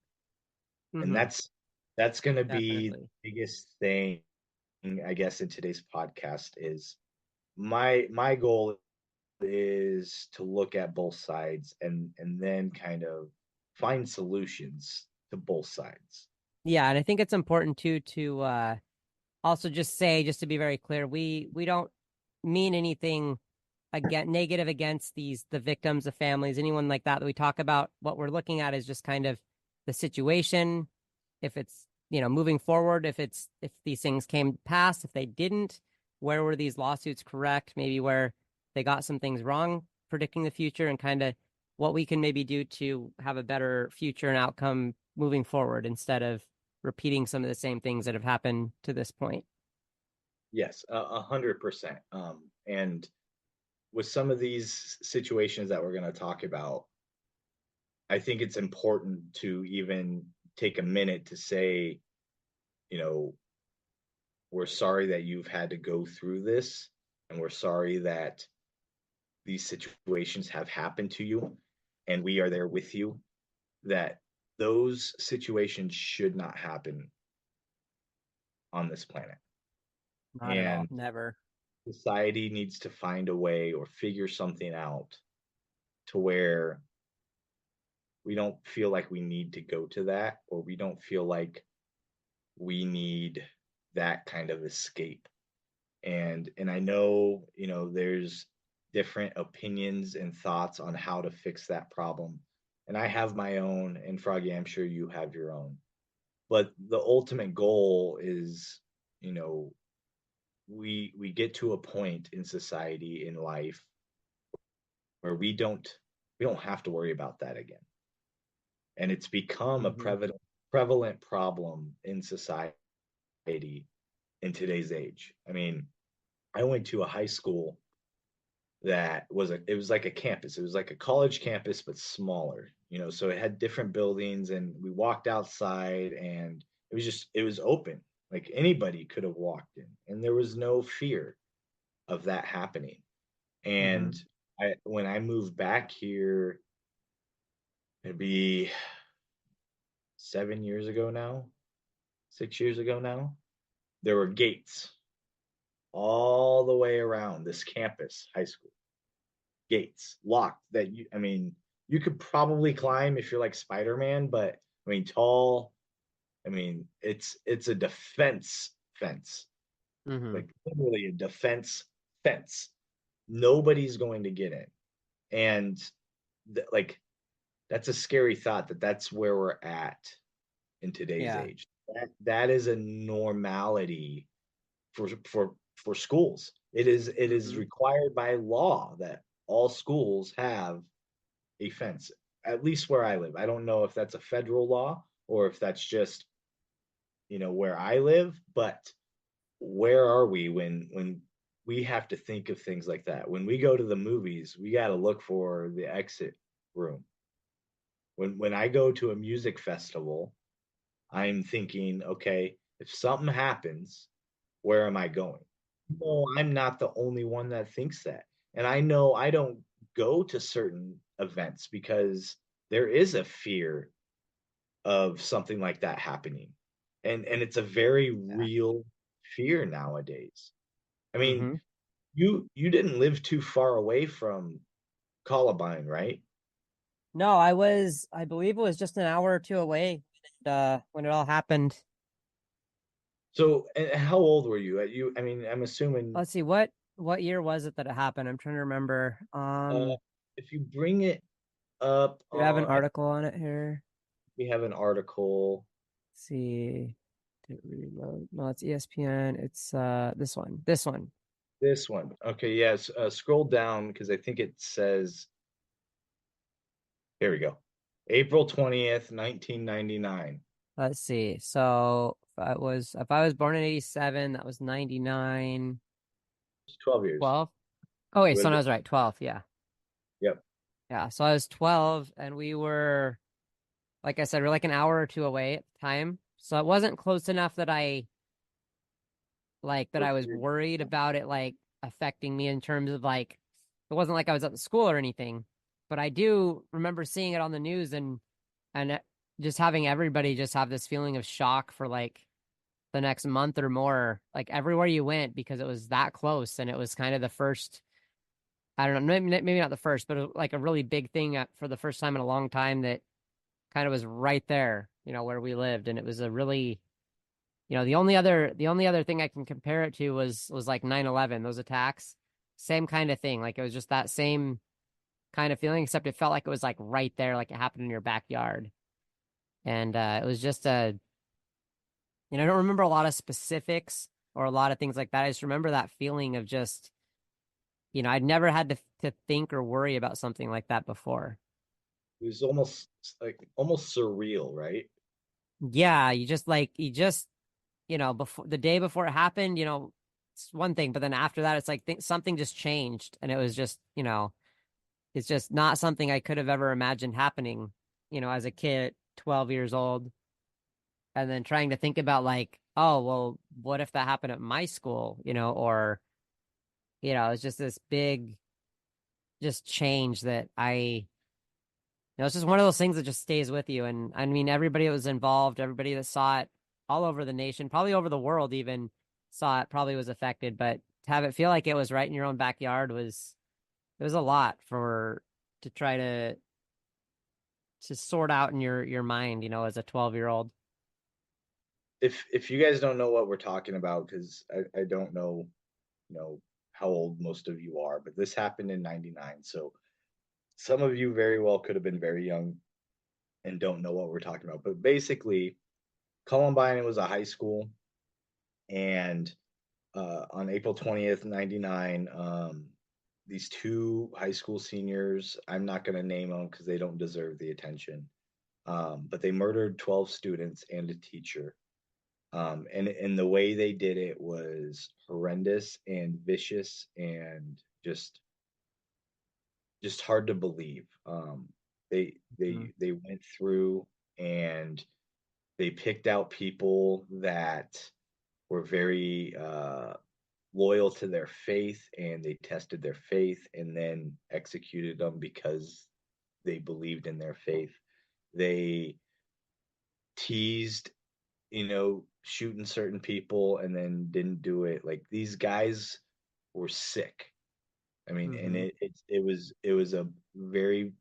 And Mm-hmm. that's going to be the Definitely. biggest thing, I guess, in today's podcast is my goal is to look at both sides and then kind of find solutions to both sides. Yeah, and I think it's important too to also just say, just to be very clear, we don't mean anything again negative against the victims, the families, anyone like that we talk about. What we're looking at is just kind of the situation, if it's, moving forward, if these things came past, if they didn't, where were these lawsuits correct, maybe where they got some things wrong predicting the future, and kind of what we can maybe do to have a better future and outcome moving forward instead of repeating some of the same things that have happened to this point. Yes, 100%. And with some of these situations that we're going to talk about, I think it's important to even take a minute to say, you know, we're sorry that you've had to go through this, and we're sorry that these situations have happened to you, and we are there with you. That those situations should not happen on this planet. Not at all. And Never. society needs to find a way or figure something out to where we don't feel like we need to go to that, or we don't feel like we need that kind of escape. And I know, there's different opinions and thoughts on how to fix that problem. And I have my own, and Froggy, I'm sure you have your own. But the ultimate goal is, you know, we get to a point in society, in life, where we don't have to worry about that again. And it's become a Hmm. prevalent problem in society in today's age. I mean, I went to a high school that it was like a campus. It was like a college campus but smaller, so it had different buildings, and we walked outside, and it was open. Like anybody could have walked in, and there was no fear of that happening. Hmm. And when I moved back here, it'd be 7 years ago now, 6 years ago now, there were gates all the way around this campus high school. Gates locked that I mean, you could probably climb if you're like Spider-Man, but I mean, tall. I mean, it's a defense fence, Hmm. like literally a defense fence. Nobody's going to get in. And like, that's a scary thought that that's where we're at in today's Yeah. age. That is a normality for schools. It is Hmm. required by law that all schools have a fence, at least where I live. I don't know if that's a federal law or if that's just, where I live, but where are we when we have to think of things like that? When we go to the movies, we got to look for the exit room. When I go to a music festival, I'm thinking, okay, if something happens, where am I going? No, I'm not the only one that thinks that. And I know I don't go to certain events because there is a fear of something like that happening. And it's a very Yeah. real fear nowadays. I mean, Hmm. you didn't live too far away from Columbine, right? No, I believe it was just an hour or two away when it all happened. So, and how old were you? I mean, I'm assuming Let's see, what year was it that it happened? I'm trying to remember. uh if you bring it up Do I have an on, article on it here? we have an article. Let's see. Did it reload? No, it's ESPN. It's this one. This one. This one. Okay, yes. Scroll down because I think it says, here we go. April 20th, 1999. Let's see. So if I was born in 87, that was 99, It's 12 years. 12. Oh It wait, would so have I been, was right, 12. Yeah. yep. Yeah. So I was 12 and we were, like I said, we're like an hour or two away at the time. So it wasn't close enough that I was worried about it like affecting me in terms of like it wasn't like I was at the school or anything. But I do remember seeing it on the news and just having everybody just have this feeling of shock for like the next month or more, like everywhere you went because it was that close and it was kind of the first. I don't know, maybe not the first, but like a really big thing for the first time in a long time that kind of was right there, where we lived, and it was a really, the only other thing I can compare it to was like 9/11, those attacks, same kind of thing. Like it was just that same kind of feeling, except it felt like it was like right there, like it happened in your backyard, and it was just I don't remember a lot of specifics or a lot of things like that. I just remember that feeling of just, I'd never had to think or worry about something like that before. It was almost like almost surreal, right? Yeah, before the day before it happened, it's one thing, but then after that, it's like something just changed, and it was just, it's just not something I could have ever imagined happening, as a kid, 12 years old, and then trying to think about like, oh, well, what if that happened at my school, or, it's just this big, just change that it's just one of those things that just stays with you. And I mean, everybody that was involved, everybody that saw it all over the nation, probably over the world, even saw it, probably was affected. But to have it feel like it was right in your own backyard it was a lot to try to sort out in your mind, as a 12-year-old. If you guys don't know what we're talking about, because I don't know, you know, how old most of you are, but this happened in 99. So some of you very well could have been very young and don't know what we're talking about. But basically, Columbine was a high school, and on April 20th, 99, these two high school seniors, I'm not going to name them because they don't deserve the attention, but they murdered 12 students and a teacher. And the way they did it was horrendous and vicious and just hard to believe. They Mhm. they went through and they picked out people that were very loyal to their faith, and they tested their faith and then executed them because they believed in their faith. They teased, shooting certain people and then didn't do it. Like these guys were sick. I mean, and Mhm. it was a very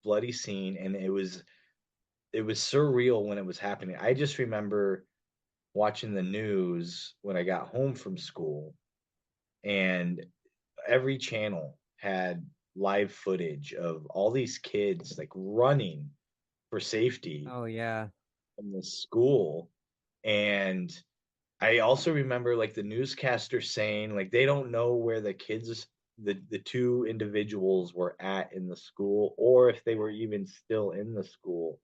bloody scene, and it was surreal when it was happening. I just remember watching the news when I got home from school, and every channel had live footage of all these kids like running for safety Oh yeah. from the school. And I also remember like the newscaster saying like they don't know where the two individuals were at in the school, or if they were even still in the school.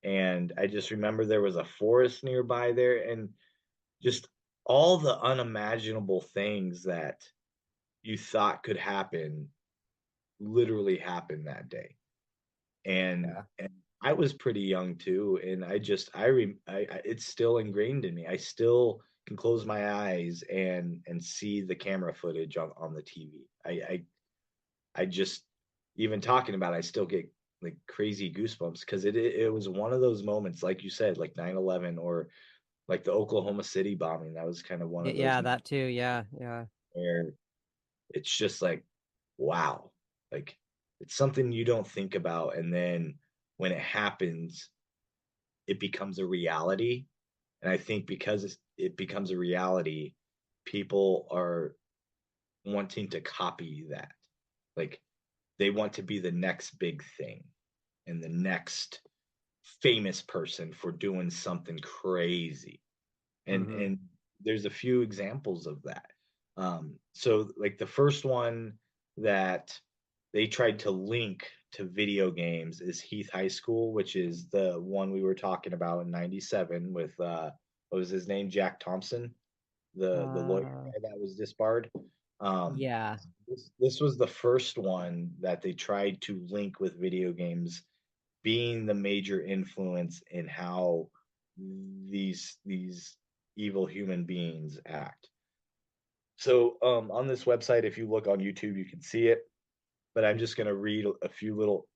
And I just remember there was a forest nearby there, and just all the unimaginable things that you thought could happen literally happened that day. And I was pretty young too, and it's still ingrained in me. I still can close my eyes and see the camera footage on the TV. I just, even talking about it, I still get like crazy goosebumps because it was one of those moments, like you said, like 9/11 or like the Oklahoma City bombing. That was kind of one of those Yeah, moments that too. Yeah, yeah. where it's just like, wow, like it's something you don't think about, and then when it happens, it becomes a reality. And I think because it becomes a reality, people are wanting to copy that. Like they want to be the next big thing and the next famous person for doing something crazy. and Hmm. and there's a few examples of that. So like the first one that they tried to link to video games is Heath High School, which is the one we were talking about in 97 with what was his name, Jack Thompson, the lawyer Uh, guy that was disbarred. um yeah. this was the first one that they tried to link with video games being the major influence in how these evil human beings act. So on this website, if you look on YouTube, you can see it. But I'm just going to read a few little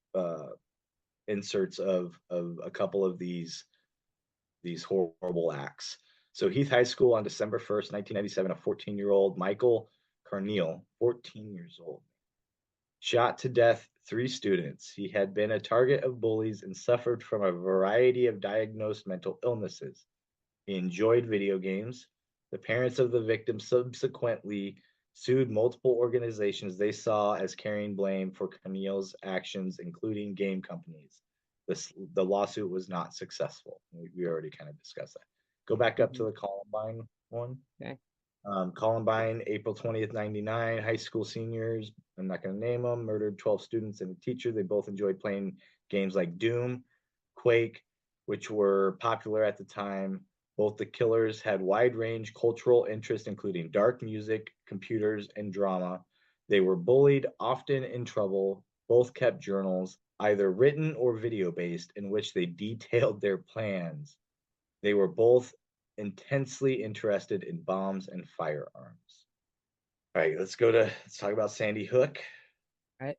inserts of a couple of these horrible acts. So Heath High School on December 1st, 1997, a 14-year-old Michael Carneal, 14 years old, shot to death three students. He had been a target of bullies and suffered from a variety of diagnosed mental illnesses. He enjoyed video games. The parents of the victim subsequently sued multiple organizations they saw as carrying blame for Camille's actions, including game companies. The lawsuit was not successful. We already kind of discussed that. Go back up to Mhm. the Columbine one. Okay. Columbine, April 20th, 99, high school seniors, I'm not going to name them, murdered 12 students and a teacher. They both enjoyed playing games like Doom, Quake, which were popular at the time. Both the killers had wide range cultural interests, including dark music, computers, and drama. They were bullied, often in trouble. Both kept journals, either written or video based, in which they detailed their plans. They were both intensely interested in bombs and firearms. All right, let's talk about Sandy Hook Right.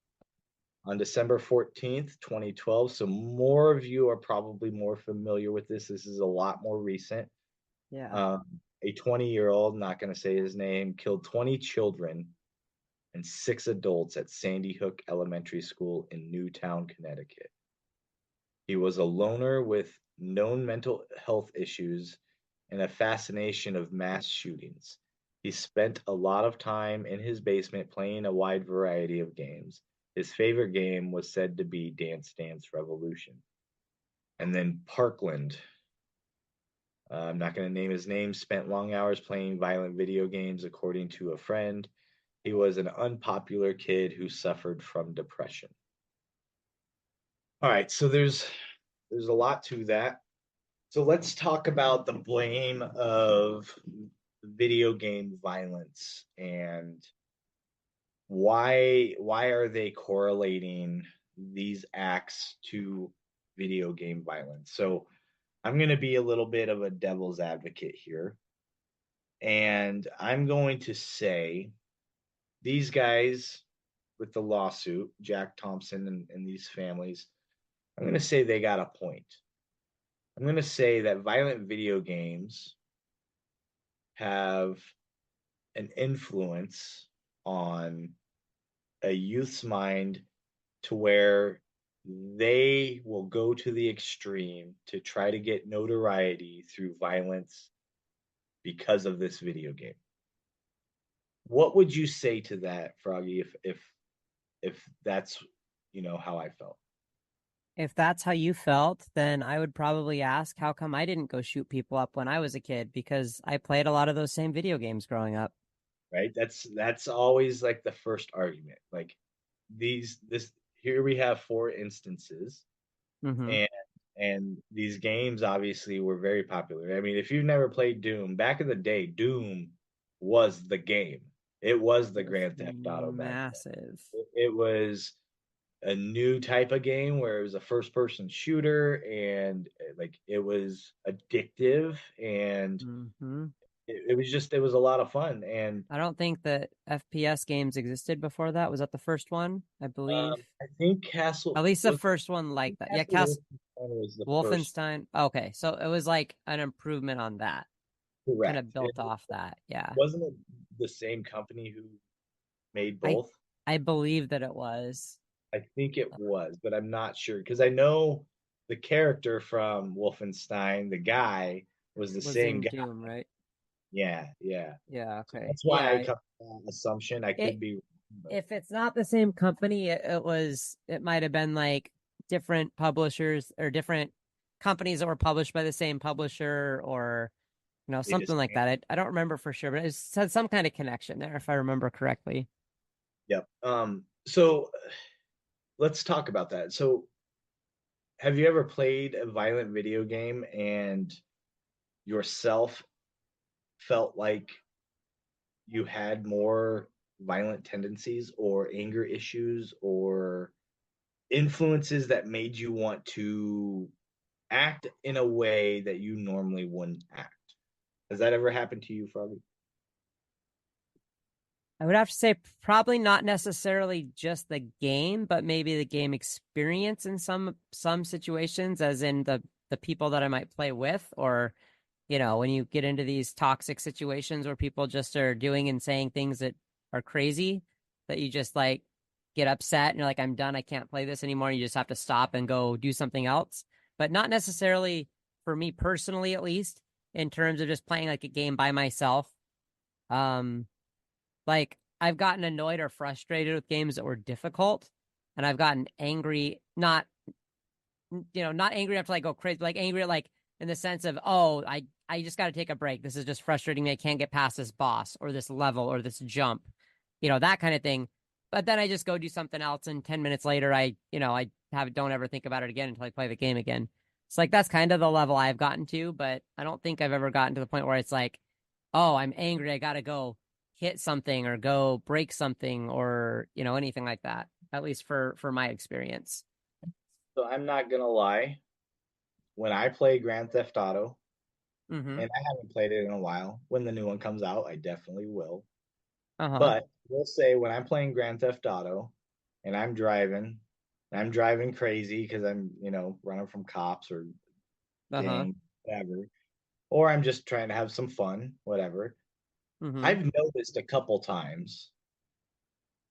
on December 14th, 2012. So more of you are probably more familiar with this. This is a lot more recent. Yeah. Um, a 20-year-old, not going to say his name, killed 20 children and six adults at Sandy Hook Elementary School in Newtown, Connecticut. He was a loner with known mental health issues and a fascination of mass shootings. He spent a lot of time in his basement playing a wide variety of games. His favorite game was said to be Dance Dance Revolution. And then Parkland, I'm not going to name his name, spent long hours playing violent video games, according to a friend. He was an unpopular kid who suffered from depression. All right, so there's a lot to that. So let's talk about the blame of video game violence and why are they correlating these acts to video game violence. So I'm going to be a little bit of a devil's advocate here, and I'm going to say these guys with the lawsuit, Jack Thompson and these families, I'm going to say they got a point. I'm going to say that violent video games have an influence on a youth's mind to where they will go to the extreme to try to get notoriety through violence because of this video game. What would you say to that, Froggy, if that's how I felt? If that's how you felt, then I would probably ask how come I didn't go shoot people up when I was a kid because I played a lot of those same video games growing up. Right? That's always like the first argument. Like this here we have four instances, Mm-hmm. and these games obviously were very popular. I mean, if you've never played Doom, back in the day, Doom was the game. It was the It was Grand Theft Auto back then. massive. It was a new type of game where it was a first person shooter, and like it was addictive, and Mm-hmm. it was a lot of fun. And I don't think that FPS games existed before that. Was that the first one? I believe. I think Castle At least the was first one like that. Yeah, Castle Wolfenstein was the first. Wolfenstein. Okay, so it was like an improvement on that. Kind Correct. of built off that. Yeah. Wasn't it the same company who made I both? I believe that it was. I think it was, but I'm not sure because I know the character from Wolfenstein, the guy, was the Was same in guy. Doom, right? Yeah, yeah. Yeah, So okay. that's why I Yeah. come to that assumption. I It could be wrong, but if it's not the same company, it might have been like different publishers or different companies that were published by the same publisher or they something just like that. I don't remember for sure, but it had some kind of connection there if I remember correctly. yep. So let's talk about that. So have you ever played a violent video game and yourself felt like you had more violent tendencies or anger issues or influences that made you want to act in a way that you normally wouldn't act? Has that ever happened to you, Froggy? I would have to say probably not necessarily just the game, but maybe the game experience in some situations, as in the people that I might play with, or when you get into these toxic situations where people just are doing and saying things that are crazy, that you just like get upset and you're like, I'm done, I can't play this anymore. You just have to stop and go do something else. But not necessarily for me personally, at least, in terms of just playing like a game by myself. Um, like I've gotten annoyed or frustrated with games that were difficult, and I've gotten angry, not angry enough to like go crazy, but like angry like in the sense of, oh, I just got to take a break. This is just frustrating me. I can't get past this boss or this level or this jump, that kind of thing. But then I just go do something else, and 10 minutes later, I don't ever think about it again until I play the game again. It's like that's kind of the level I've gotten to, but I don't think I've ever gotten to the point where it's like, oh, I'm angry. I gotta go hit something or go break something or anything like that. At least for my experience. So I'm not gonna lie. When I play Grand Theft Auto, Mm-hmm. and I haven't played it in a while, when the new one comes out, I definitely will. Uh-huh. But we'll say when I'm playing Grand Theft Auto and I'm driving crazy because I'm, running from cops or Uh-huh. gang, whatever, or I'm just trying to have some fun, whatever. Mm-hmm. I've noticed a couple times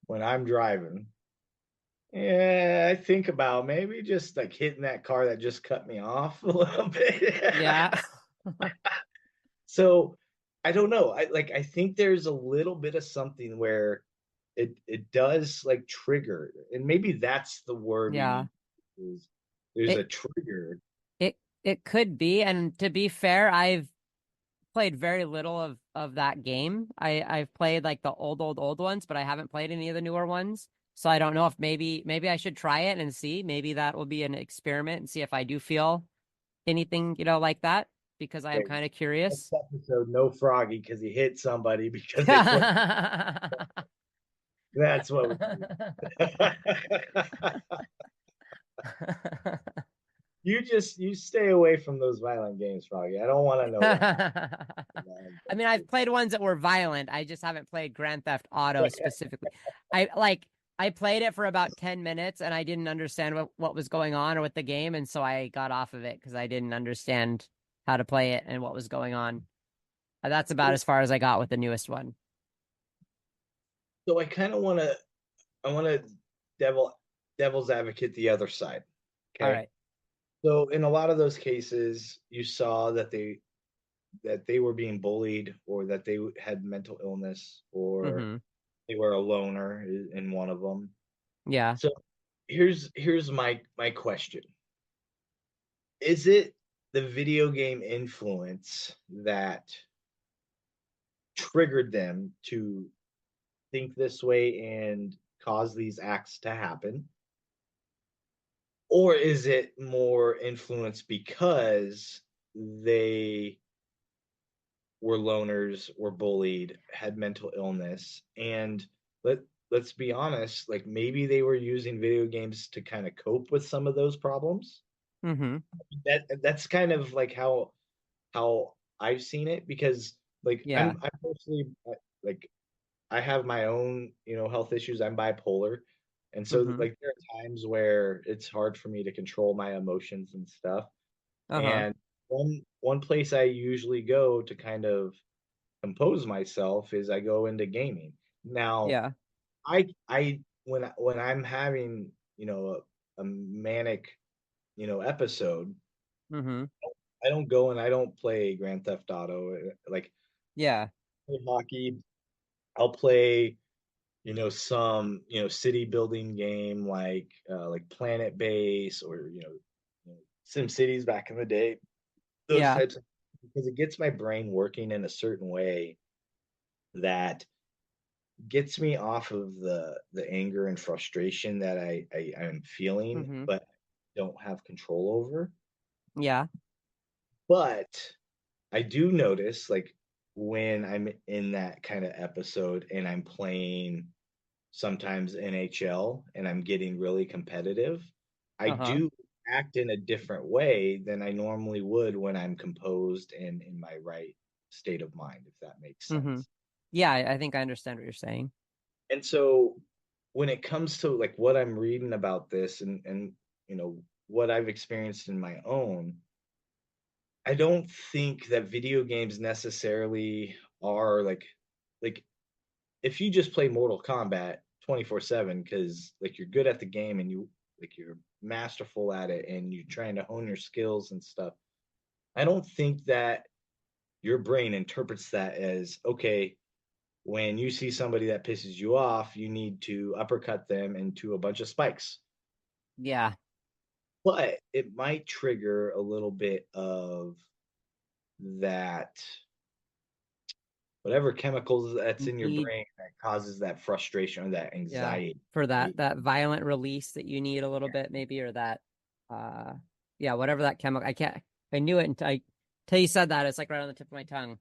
when I'm driving, yeah, I think about maybe just like hitting that car that just cut me off a little bit. Yeah. So I don't know. I think there's a little bit of something where it does like trigger, and maybe that's the word we Yeah. need is there's It a trigger. it it could be. And to be fair, I've played very little of that game. I've played like the old ones, but I haven't played any of the newer ones. So I don't know if maybe I should try it and see. Maybe that will be an experiment and see if I do feel anything, like that, because I am Okay, kind of next curious. episode, no Froggy because he hit somebody because they put that's what we need. You stay away from those violent games, Froggy. I don't want to know what happened. I mean, I've played ones that were violent. I just haven't played Grand Theft Auto specifically. I played it for about 10 minutes and I didn't understand what was going on or with the game, and so I got off of it because I didn't understand how to play it and what was going on. That's about as far as I got with the newest one. So I want to devil devil's advocate the other side. All Okay. right. So in a lot of those cases, you saw that they were being bullied or that they had mental illness or Mm-hmm. they were a loner in one of them. Yeah. So here's my question. Is it the video game influence that triggered them to think this way and cause these acts to happen? Or is it more influence because they were loners, were bullied, had mental illness, and let let's be honest, like maybe they were using video games to kind of cope with some of those problems. Mm-hmm. That's kind of like how I've seen it because like Yeah. I'm mostly like I have my own, health issues. I'm bipolar. And so Mm-hmm. like there are times where it's hard for me to control my emotions and stuff. Uh-huh. And one place I usually go to kind of compose myself is I go into gaming. Now, Yeah. I when I'm having, a manic, episode, Mm-hmm. I don't go and I don't play Grand Theft Auto. Like Yeah. play hockey, I'll play, some, city building game like Planet Base or, Sim Cities back in the day. Those Yeah. types of because it gets my brain working in a certain way that gets me off of the anger and frustration that I'm feeling, Mm-hmm. but don't have control over. Yeah. But I do notice like when I'm in that kind of episode and I'm playing sometimes NHL and I'm getting really competitive, I Uh-huh. do act in a different way than I normally would when I'm composed and in my right state of mind, if that makes Mm-hmm. sense. Yeah, I think I understand what you're saying. And so when it comes to like what I'm reading about this and you know what I've experienced in my own, I don't think that video games necessarily are like if you just play Mortal Kombat 24/7 because like you're good at the game and you're masterful at it and you're trying to hone your skills and stuff. I don't think that your brain interprets that as okay, when you see somebody that pisses you off, you need to uppercut them into a bunch of spikes. Yeah, But it might trigger a little bit of that whatever chemicals that's in your need brain that causes that frustration or that yeah anxiety, for that right? violent release that you need a little Yeah. bit maybe, or that uh yeah, whatever that chemical. I knew it until you said that. It's like right on the tip of my tongue.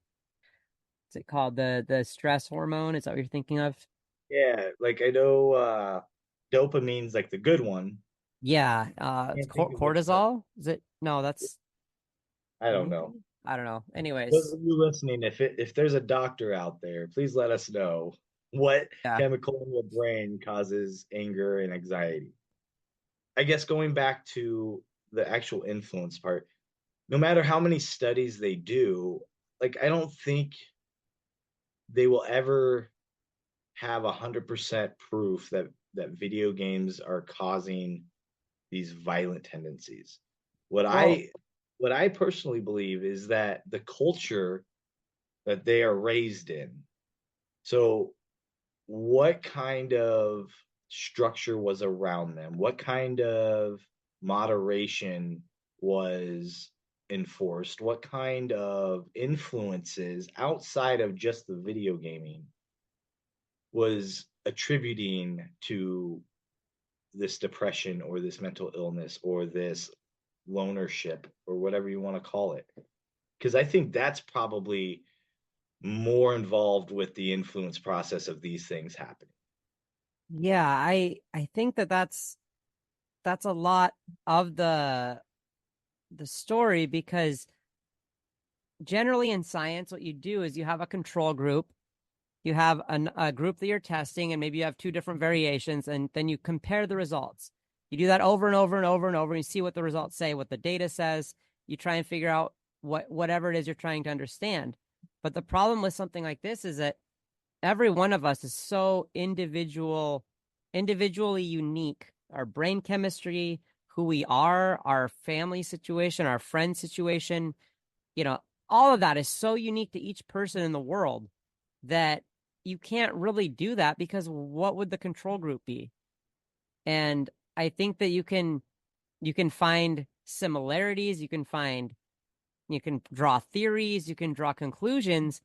Is it called the stress hormone? Is that what you're thinking of? Yeah, like I know dopamine's like the good one. Yeah, it's Can't think of what the cortisol. Is it? No, that's I don't know. maybe. I don't know. Those Anyways, of you listening, if there's a doctor out there, please let us know what yeah, chemical in your brain causes anger and anxiety. I guess going back to the actual influence part, no matter how many studies they do, like I don't think they will ever have 100% proof that video games are causing these violent tendencies. What well, I what I personally believe is that the culture that they are raised in. So what kind of structure was around them? What kind of moderation was enforced? What kind of influences outside of just the video gaming was attributing to this depression or this mental illness or this lonership or whatever you want to call it? Because I think that's probably more involved with the influence process of these things happening. yeah, I think that's a lot of the story, because generally in science, what you do is you have a control group, you have a group that you're testing, and maybe you have two different variations, and then you compare the results. You do that over and over and over and over, and you see what the results say, what the data says. You try and figure out whatever it is you're trying to understand. But the problem with something like this is that every one of us is so individually unique. Our brain chemistry, who we are, our family situation, our friend situation, you know, all of that is so unique to each person in the world that you can't really do that, because what would the control group be? And I think that you can find similarities, you can draw theories, you can draw conclusions,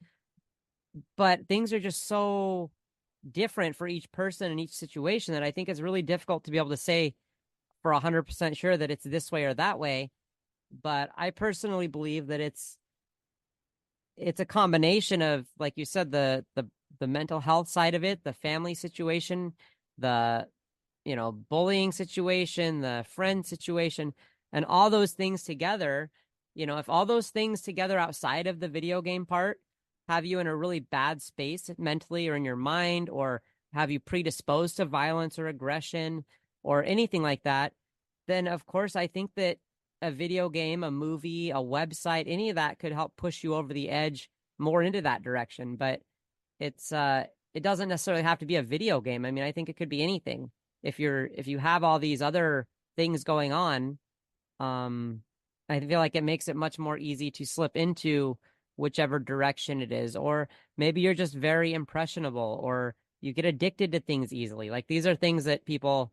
but things are just so different for each person in each situation that I think it's really difficult to be able to say for 100% sure that it's this way or that way. But I personally believe that it's a combination of, like you said, the mental health side of it, the family situation, the bullying situation, the friend situation, and all those things together. If all those things together outside of the video game part have you in a really bad space mentally or in your mind, or have you predisposed to violence or aggression or anything like that, then of course I think that a video game, a movie, a website, any of that could help push you over the edge more into that direction. But it doesn't necessarily have to be a video game. I mean, I think it could be anything. If you have all these other things going on, um, I feel like it makes it much more easy to slip into whichever direction it is. Or maybe you're just very impressionable, or you get addicted to things easily. Like these are things that people,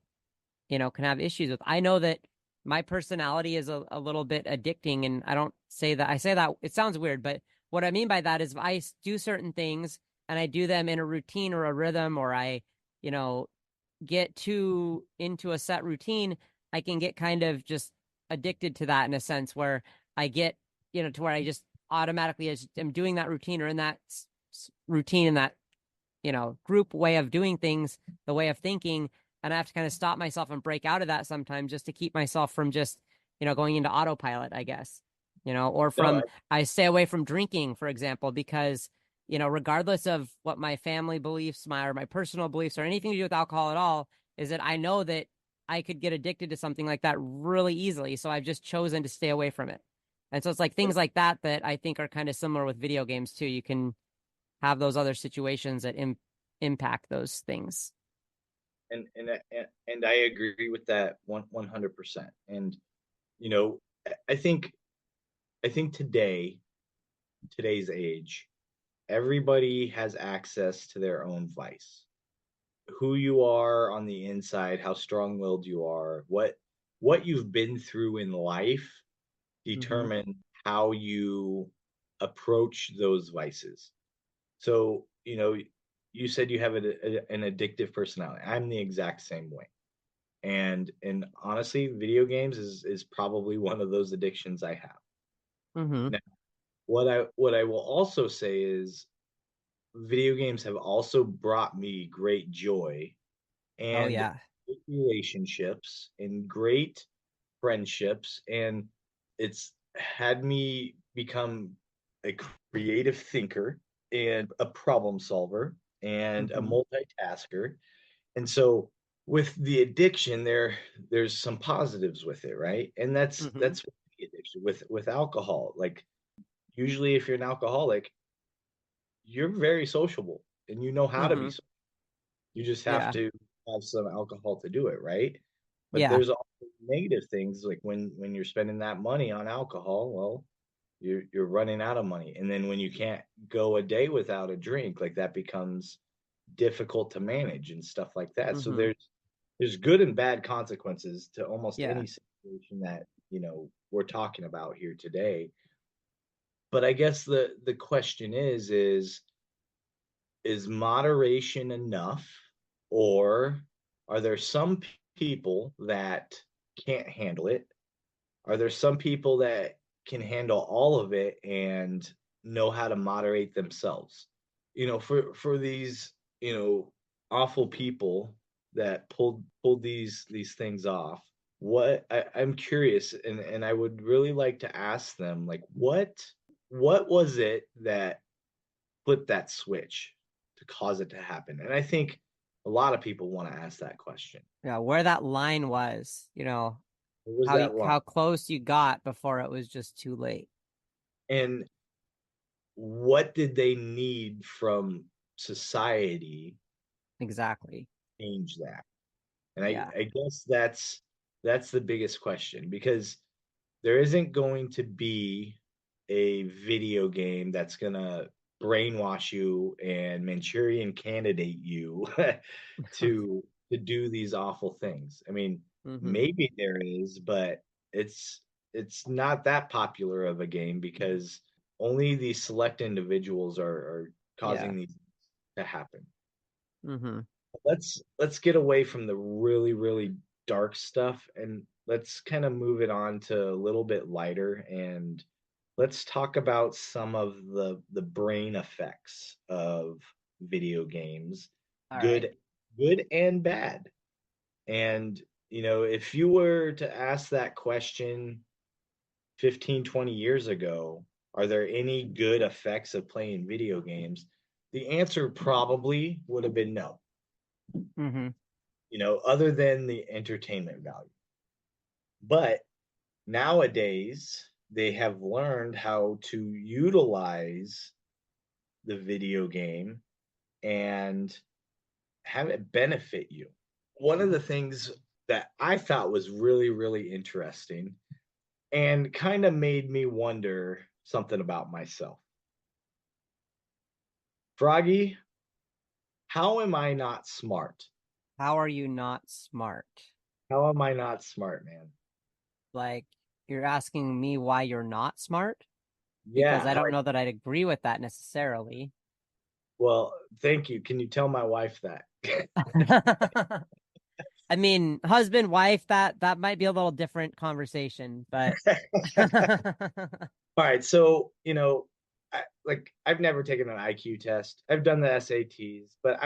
can have issues with. I know that my personality is a little bit addicting, and I say that it sounds weird, but what I mean by that is if I do certain things and I do them in a routine or a rhythm, or I, you know, get too into a set routine, I can get kind of just addicted to that in a sense where I get, to where I just automatically am doing that routine, or in that routine, in that, group way of doing things, the way of thinking. And I have to kind of stop myself and break out of that sometimes just to keep myself from just, going into autopilot, I guess, or No, I stay away from drinking, for example, because regardless of what my family beliefs, my personal beliefs, or anything to do with alcohol at all, is that I know that I could get addicted to something like that really easily. So I've just chosen to stay away from it. And so it's like things like that that I think are kind of similar with video games too. You can have those other situations that impact those things. And I agree with that 100%. And you know, I think today's age, everybody has access to their own vice. Who you are on the inside, how strong-willed you are, what you've been through in life Mm-hmm. determine how you approach those vices. So, you said you have an addictive personality. I'm the exact same way. And honestly, video games is probably one of those addictions I have. Mm-hmm. Now, what I will also say is video games have also brought me great joy Oh and yeah. great relationships and great friendships, and it's had me become a creative thinker and a problem solver and a Mm-hmm. multitasker. And so with the addiction there's some positives with it, right? And that's Mm-hmm. that's the addiction with alcohol. Like usually if you're an alcoholic, you're very sociable and you know how to Mm-hmm. be. You just have Yeah. to have some alcohol to do it, right? But Yeah. there's also negative things like when you're spending that money on alcohol, well, you're running out of money. And then when you can't go a day without a drink, like that becomes difficult to manage and stuff like that. So Mm-hmm. there's good and bad consequences to almost Yeah. any situation that, we're talking about here today. But I guess the question is moderation enough, or are there some people that can't handle it? Are there some people that can handle all of it and know how to moderate themselves? For these, awful people that pulled these things off. I'm curious, and I would really like to ask them, like, what was it that flip that switch to cause it to happen? And I think a lot of people want to ask that question. Yeah. Where that line was, What was that line? how close you got before it was just too late. And what did they need from society Exactly. to change that? And Yeah. I guess that's the biggest question, because there isn't going to be a video game that's gonna brainwash you and Manchurian candidate you to do these awful things. I mean, Mm-hmm. maybe there is, but it's it's not that popular of a game because only these select individuals are Yeah. causing these to happen. Mm-hmm. Let's get away from the really, really dark stuff and let's kind of move it on to a little bit lighter, and let's talk about some of the brain effects of video games, All right. good good and bad. And if you were to ask that question 15, 20 years ago, are there any good effects of playing video games? The answer probably would have been no, Mm-hmm. other than the entertainment value. But nowadays, they have learned how to utilize the video game and have it benefit you. One of the things that I thought was really, really interesting and kind of made me wonder something about myself. Froggy, how am I not smart? How are you not smart? How am I not smart, man? Like, you're asking me why you're not smart? Because Yeah. I don't know that I'd agree with that necessarily. Well, thank you. Can you tell my wife that? I mean, husband, wife, that might be a little different conversation, but All right. So, I've never taken an IQ test. I've done the SATs, but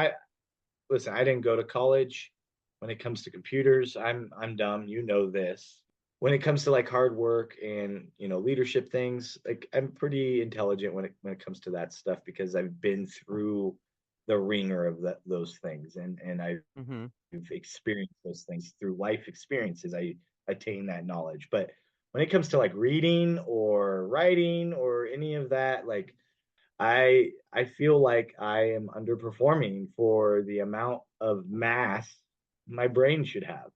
listen, I didn't go to college. When it comes to computers, I'm dumb. You know this. when it comes to like hard work and leadership things, like I'm pretty intelligent when it comes to that stuff because I've been through the ringer of those things, and I've Mm-hmm. experienced those things through life experiences. I attain that knowledge. But when it comes to like reading or writing or any of that, like I feel like I am underperforming for the amount of mass my brain should have.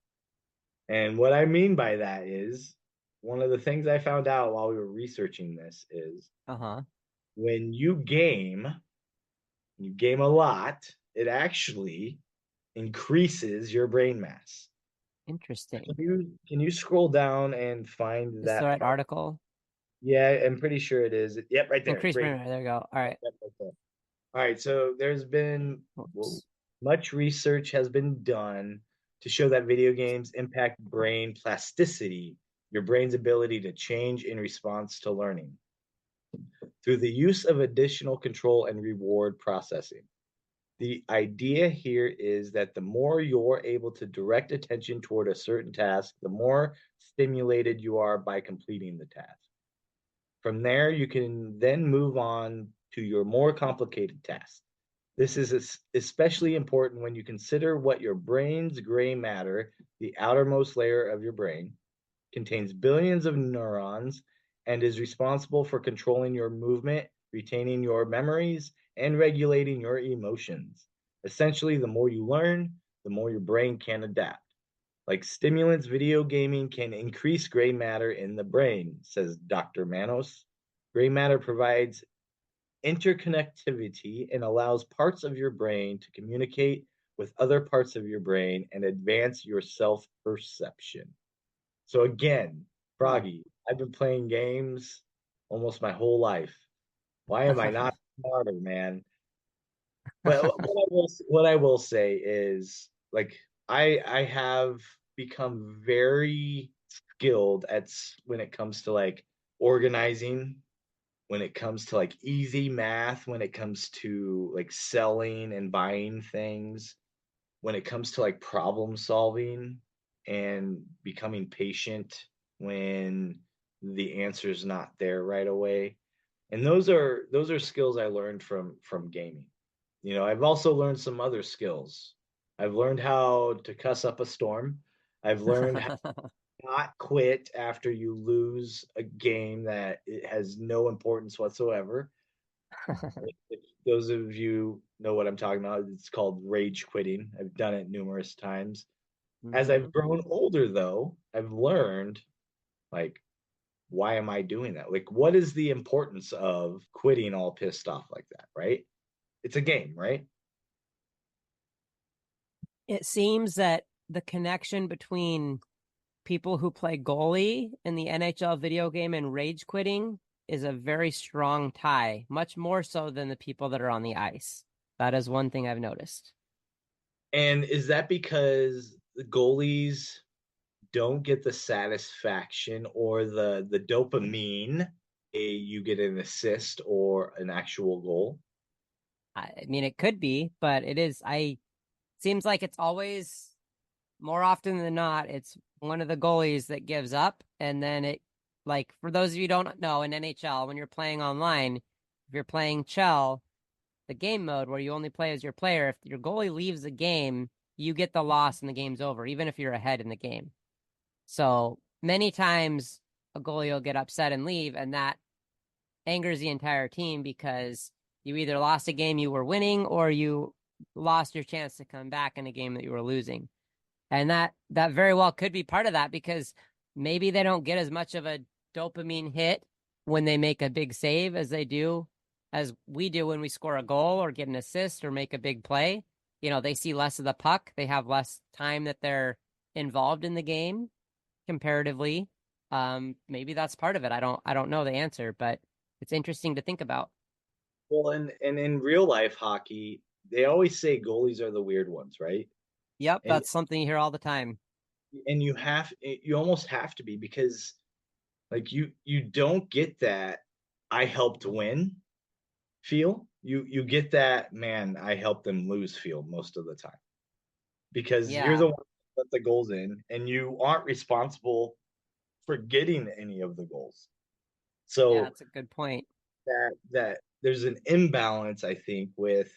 And what I mean by that is one of the things I found out while we were researching this is Uh-huh. when you game a lot, it actually increases your brain mass. Can Interesting. you scroll down and find Is the that right part? article? Yeah, I'm pretty sure it is. Yep, right there. Increased Brain. brain. There we go. All right. Yep, right there. All right, so there's been Whoops. much research has been done to show that video games impact brain plasticity, your brain's ability to change in response to learning, through the use of additional control and reward processing. The idea here is that the more you're able to direct attention toward a certain task, the more stimulated you are by completing the task. From there, you can then move on to your more complicated tasks. This is especially important when you consider what your brain's gray matter, the outermost layer of your brain, contains billions of neurons and is responsible for controlling your movement, retaining your memories, and regulating your emotions. Essentially, the more you learn, the more your brain can adapt. Like stimulants, video gaming can increase gray matter in the brain, says Dr. Manos. Gray matter provides interconnectivity and allows parts of your brain to communicate with other parts of your brain and advance your self perception. So, again, Hmm. Froggy, I've been playing games almost my whole life. Why am I not smarter, man? But what I will say is like I have become very skilled at when it comes to like organizing, when it comes to like easy math, when it comes to like selling and buying things, when it comes to like problem solving and becoming patient when the answer is not there right away. And those are skills I learned from gaming. I've also learned some other skills. I've learned how to cuss up a storm. I've learned how to not quit after you lose a game that it has no importance whatsoever. If those of you know what I'm talking about, it's called rage quitting. I've done it numerous times. As Mm-hmm. I've grown older, though, I've learned like, why am I doing that? Like, what is the importance of quitting all pissed off like that, right? It's a game, right? It seems that the connection between people who play goalie in the NHL video game and rage quitting is a very strong tie, much more so than the people that are on the ice. That is one thing I've noticed. And is that because the goalies don't get the satisfaction or the dopamine, you get an assist or an actual goal? I mean, it could be, but it is. I seems like it's always more often than not, it's one of the goalies that gives up, and then it like for those of you who don't know in NHL when you're playing online, if you're playing Chell, the game mode where you only play as your player, if your goalie leaves the game, you get the loss and the game's over, even if you're ahead in the game. So many times a goalie will get upset and leave, and that angers the entire team because you either lost a game you were winning or you lost your chance to come back in a game that you were losing. And that very well could be part of that because maybe they don't get as much of a dopamine hit when they make a big save as we do when we score a goal or get an assist or make a big play. They see less of the puck. They have less time that they're involved in the game comparatively. Maybe that's part of it. I don't know the answer, but it's interesting to think about. Well, and in real life hockey, they always say goalies are the weird ones, right? Yep, And that's something you hear all the time. you almost have to be because like you don't get that I helped win feel. You get that, man, I helped them lose feel most of the time because you're Yeah. the one that put the goals in and you aren't responsible forgetting any of the goals. Yeah, So that's a good point. that there's an imbalance, I think, with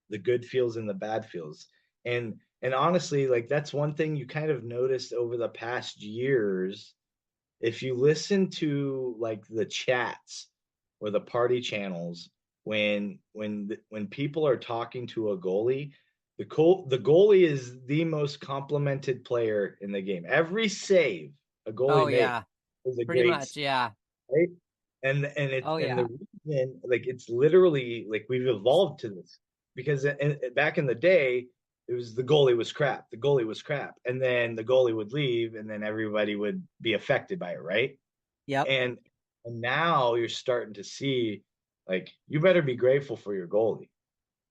the good feels and the bad feels. And honestly, like that's one thing you kind of noticed over the past years. If you listen to like the chats or the party channels when people are talking to a goalie, the goalie is the most complimented player in the game. Every save a Oh goalie makes yeah, is a pretty great much. save, Yeah. right? And Oh the yeah. reason, like, it's literally like we've evolved to this because back in the day it was the goalie was crap, the goalie was crap, and then the goalie would leave and then everybody would be affected by it, right? Yep. And now you're starting to see, like, you better be grateful for your goalie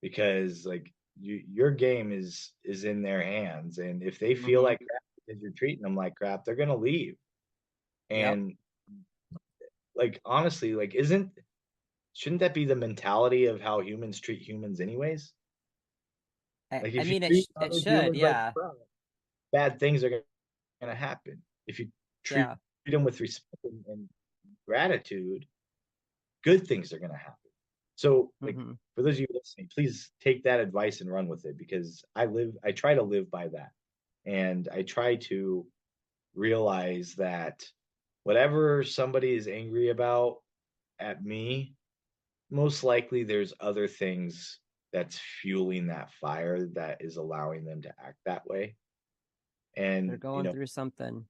because like your game is in their hands, and if they feel Hmm. like crap because you're treating them like crap, they're gonna leave. Yep. And like honestly, like isn't shouldn't that be the mentality of how humans treat humans anyways? Like I if you mean, treat it other should. humans like Yeah. crap, bad things are going to happen. If you treat Yeah. them with respect and gratitude, good things are going to happen. So, like, Hmm. for those of you listening, please take that advice and run with it because I try to live by that. And I try to realize that whatever somebody is angry about at me, most likely there's other things that's fueling that fire that is allowing them to act that way. They're And, going through something.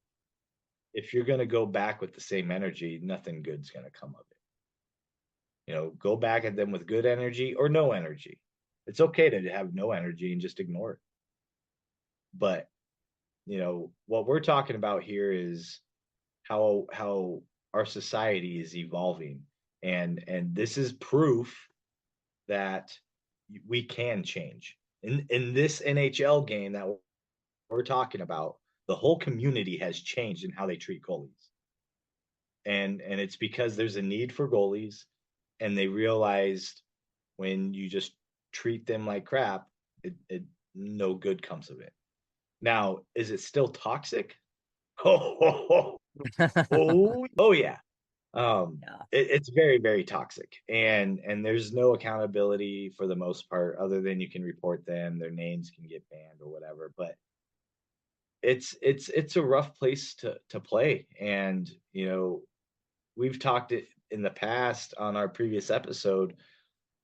if you're going to go back with the same energy, nothing good's going to come of it. Go back at them with good energy or no energy. It's okay to have no energy and just ignore it. But, what we're talking about here is how our society is evolving. And this is proof that we can change. In this NHL game that we're talking about, the whole community has changed in how they treat goalies. And it's because there's a need for goalies, and they realized when you just treat them like crap, it no good comes of it. Now, is it still toxic? Oh, oh yeah. Yeah. It's very, very toxic, and there's no accountability for the most part, other than you can report them, their names can get banned or whatever. But it's a rough place to play, and we've talked it in the past on our previous episode,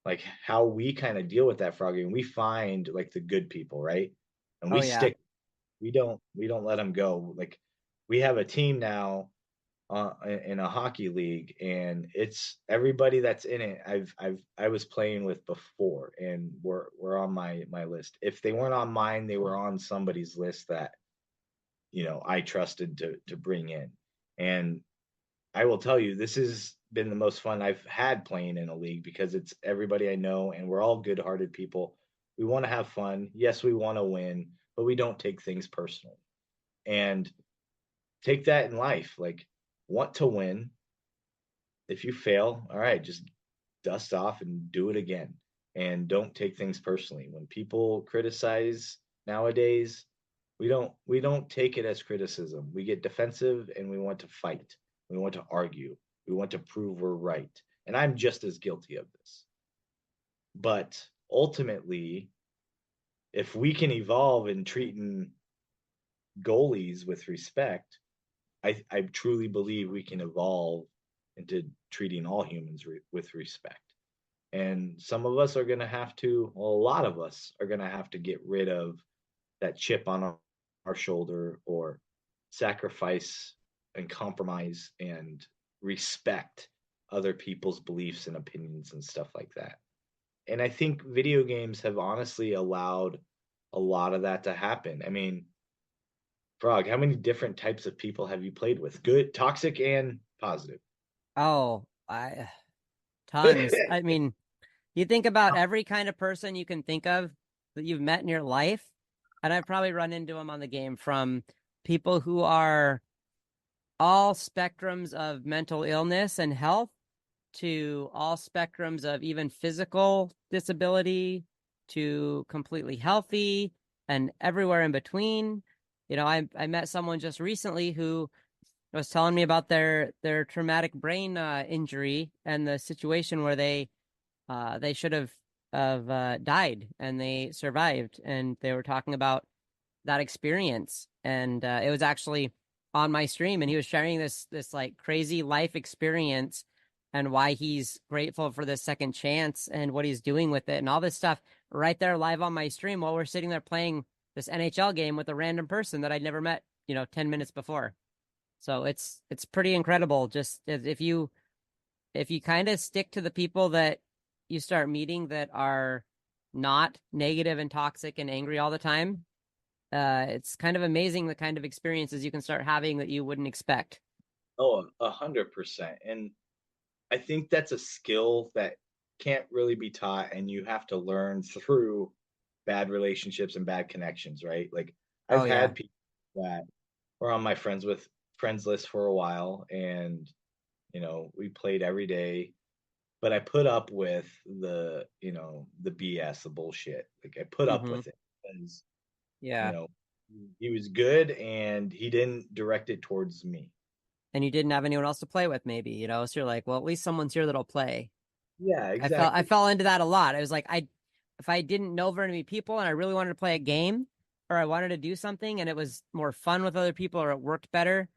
like how we kind of deal with that, Froggy, and we find like the good people, right? And Oh we yeah. stick, we don't let them go. Like, we have a team now in a hockey league, and it's everybody that's in it. I was playing with before, and we're on my list. If they weren't on mine, they were on somebody's list that I trusted to bring in. And I will tell you, this has been the most fun I've had playing in a league because it's everybody I know, and we're all good-hearted people. We want to have fun. Yes, we want to win, but we don't take things personally. And take that in life. Like, want to win. If you fail, all right, just dust off and do it again. And don't take things personally. When people criticize nowadays, we don't take it as criticism. We get defensive and we want to fight. We want to argue. We want to prove we're right. And I'm just as guilty of this. But ultimately, if we can evolve in treating goalies with respect, I truly believe we can evolve into treating all humans with respect. And some of us are going to have to, well, a lot of us are going to have to get rid of that chip on our shoulder, or sacrifice and compromise and respect other people's beliefs and opinions and stuff like that. And I think video games have honestly allowed a lot of that to happen. I mean, Frog, how many different types of people have you played with? Good, toxic, and positive. Oh, I tons. I mean, you think about every kind of person you can think of that you've met in your life, and I've probably run into them on the game, from people who are all spectrums of mental illness and health to all spectrums of even physical disability to completely healthy and everywhere in between. I met someone just recently who was telling me about their traumatic brain injury and the situation where they should have died and they survived, and they were talking about that experience, and it was actually on my stream, and he was sharing this like crazy life experience and why he's grateful for this second chance and what he's doing with it and all this stuff right there live on my stream while we're sitting there playing this NHL game with a random person that I'd never met, 10 minutes before. So it's pretty incredible. Just if you kind of stick to the people that you start meeting that are not negative and toxic and angry all the time, it's kind of amazing the kind of experiences you can start having that you wouldn't expect. Oh, 100%. And I think that's a skill that can't really be taught, and you have to learn through bad relationships and bad connections, right? Like Oh I've yeah. had people that were on my friends list for a while, and we played every day, but I put up with the BS, the bullshit. Like I put up Mm-hmm. with it because, you Yeah. know, he was good and he didn't direct it towards me. And you didn't have anyone else to play with, maybe, so you're like, well, at least someone's here that'll play. Yeah, I exactly. fell into that a lot. I was like, if I didn't know very many people and I really wanted to play a game or I wanted to do something and it was more fun with other people or it worked better,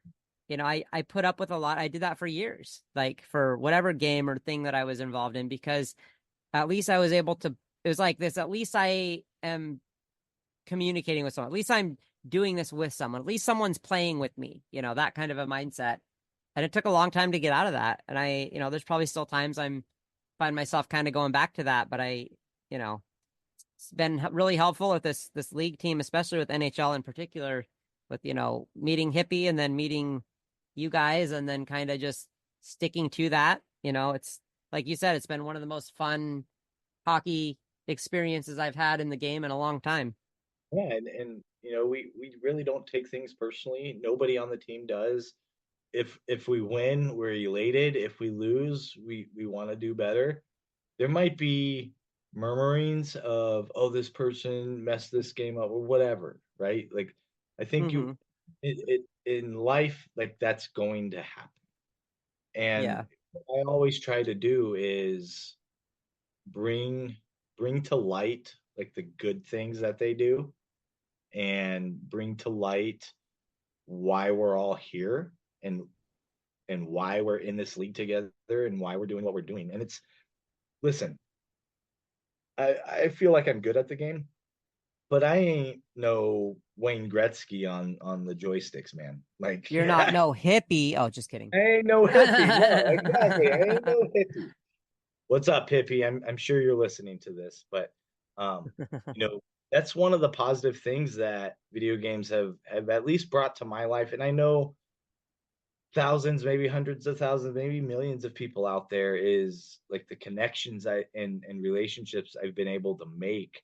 I put up with a lot. I did that for years, like for whatever game or thing that I was involved in, because at least I was able to, it was like this, at least I am communicating with someone. At least I'm doing this with someone. At least someone's playing with me, that kind of a mindset. And it took a long time to get out of that. And there's probably still times I'm find myself kind of going back to that, but you know, it's been really helpful with this league team, especially with NHL in particular, with, meeting Hippie and then meeting you guys and then kind of just sticking to that. It's like you said, it's been one of the most fun hockey experiences I've had in the game in a long time. Yeah, and we really don't take things personally. Nobody on the team does. If we win, we're elated. If we lose, we want to do better. There might be murmurings of, oh, this person messed this game up or whatever, right? Like I think Mm-hmm. in life, like that's going to happen. And Yeah. what I always try to do is bring bring to light like the good things that they do, and bring to light why we're all here, and why we're in this league together, and why we're doing what we're doing. And it's listen, I feel like I'm good at the game, but I ain't no Wayne Gretzky on the joysticks, man. Like You're not I no hippie. Oh, just kidding. ain't no hippie. No, exactly. I ain't no hippie. What's up, hippie? I'm sure you're listening to this, but um, you know, that's one of the positive things that video games have at least brought to my life. And I know thousands, maybe hundreds of thousands, maybe millions of people out there, is like the connections and relationships I've been able to make,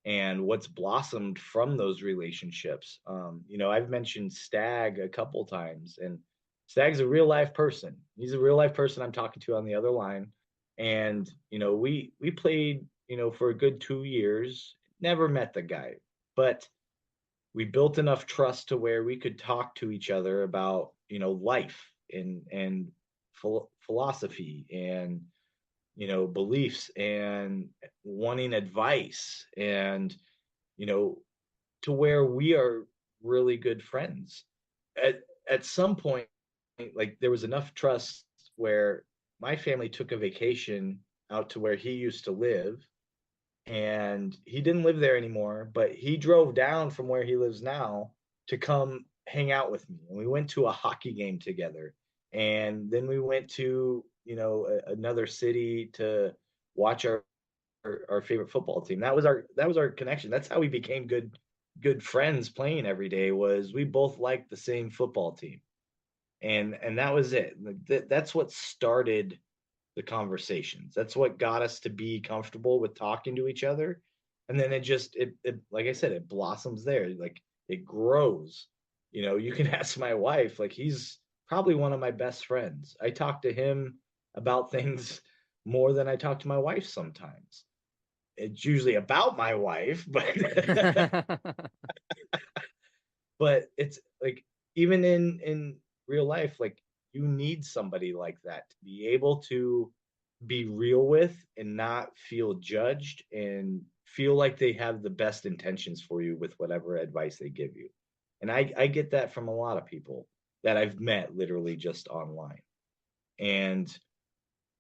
and what's blossomed from those relationships. I've mentioned Stag a couple times, and Stag's a real life person. He's a real life person I'm talking to on the other line, and we played for a good 2 years. Never met the guy, but we built enough trust to where we could talk to each other about life and philosophy and beliefs and wanting advice, and you know to where we are really good friends. At some point, like there was enough trust where my family took a vacation out to where he used to live, and he didn't live there anymore, but he drove down from where he lives now to come hang out with me. And we went to a hockey game together. And then we went to, another city to watch our favorite football team. That was our connection. That's how we became good friends playing every day, was we both liked the same football team. And that was it. That's what started the conversations. That's what got us to be comfortable with talking to each other. And then it like I said, it blossoms there. Like it grows. You can ask my wife, like he's probably one of my best friends. I talk to him about things more than I talk to my wife sometimes. It's usually about my wife, but but it's like even in real life, like you need somebody like that to be able to be real with and not feel judged and feel like they have the best intentions for you with whatever advice they give you. And I get that from a lot of people that I've met literally just online. And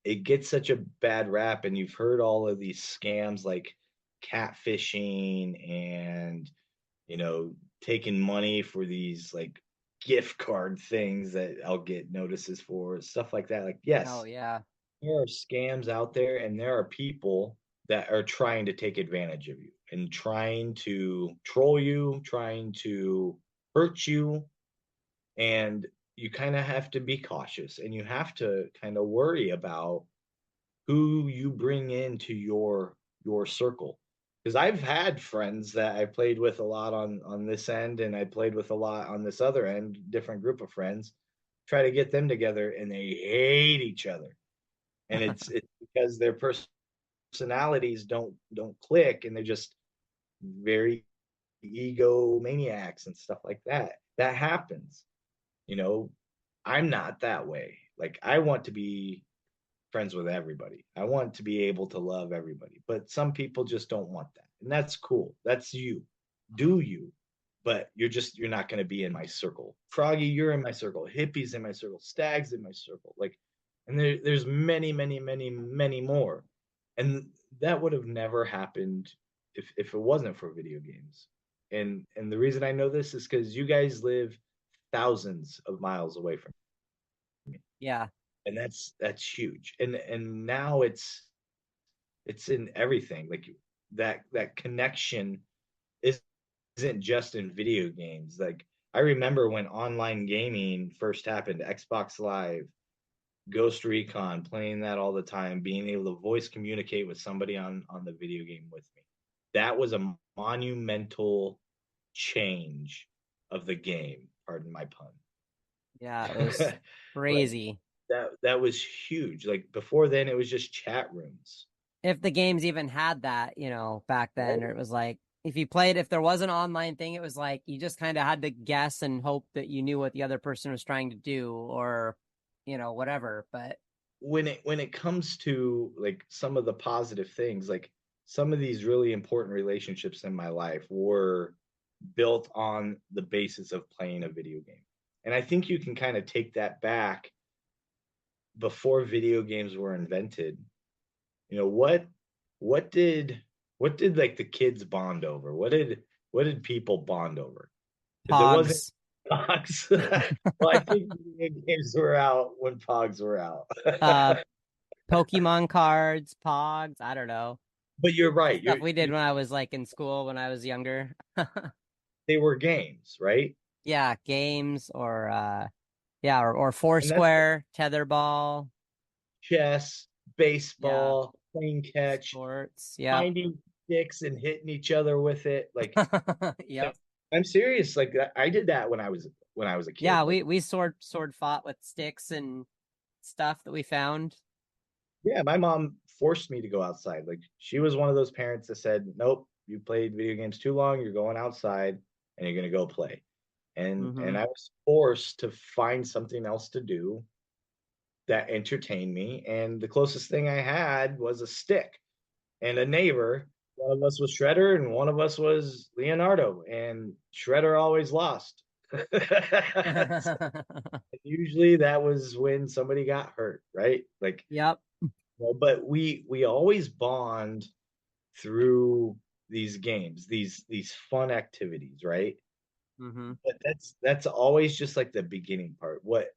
it gets such a bad rap, and you've heard all of these scams like catfishing and taking money for these like gift card things that I'll get notices for, stuff like that. Like, Oh yes, yeah. there are scams out there, and there are people that are trying to take advantage of you and trying to troll you, trying to hurt you. And you kind of have to be cautious, and you have to kind of worry about who you bring into your circle. Because I've had friends that I played with a lot on this end, and I played with a lot on this other end, different group of friends. Try to get them together, and they hate each other, and it's because their personalities don't click, and they're just very egomaniacs and stuff like that. That happens. You know, I'm not that way. Like I want to be friends with everybody. I want to be able to love everybody. But some people just don't want that. And that's cool. That's you. Do you. But you're not going to be in my circle. Froggy, you're in my circle. Hippies in my circle. Stags in my circle. Like, and there's many, many, many, many more. And that would have never happened if it wasn't for video games. And the reason I know this is because you guys live thousands of miles away from me, Yeah. and that's huge. And now it's in everything. Like that connection is isn't just in video games. Like I remember when online gaming first happened, Xbox Live, Ghost Recon, playing that all the time, being able to voice communicate with somebody on the video game with me. That was a monumental change of the game, pardon my Yeah, it was pun. Like crazy. that was huge. Like before then it was just chat rooms. If the games even had that, back then, or it was like if you played, if there was an online thing, it was like you just kind of had to guess and hope that you knew what the other person was trying to do, or whatever. But When it comes to like some of the positive things, like some of these really important relationships in my life were built on the basis of playing a video game. And I think you can kind of take that back before video games were invented. You know, what did like the kids bond over? What did people bond over? If it wasn't Pogs, Pogs, well, I think video games were out when Pogs were out. uh, Pokemon cards, Pogs, I don't know. But you're right. Stuff we did when I was like in school when I was younger. They were games, right? Yeah, games or yeah, or And that's Foursquare, tetherball, chess, yeah, baseball, playing catch, sports. Yep. finding sticks and hitting each other with it. Like, you know, Yep. I'm serious. Like I did that when I was a kid. Yeah, Like, we sword fought with sticks and stuff that we found. yeah, my mom forced me to go outside. Like she was one of those parents that said, "Nope, you played video games too long. You're going outside and you're gonna go play." And Mm-hmm. I was forced to find something else to do that entertained me. And the closest thing I had was a stick and a neighbor. One of us was Shredder and one of us was Leonardo, and Shredder always lost. So usually that was when somebody got hurt, right? Like, Yep. well, but we always bond through these games, these fun activities, right? Mm-hmm. But that's always just like the beginning part. What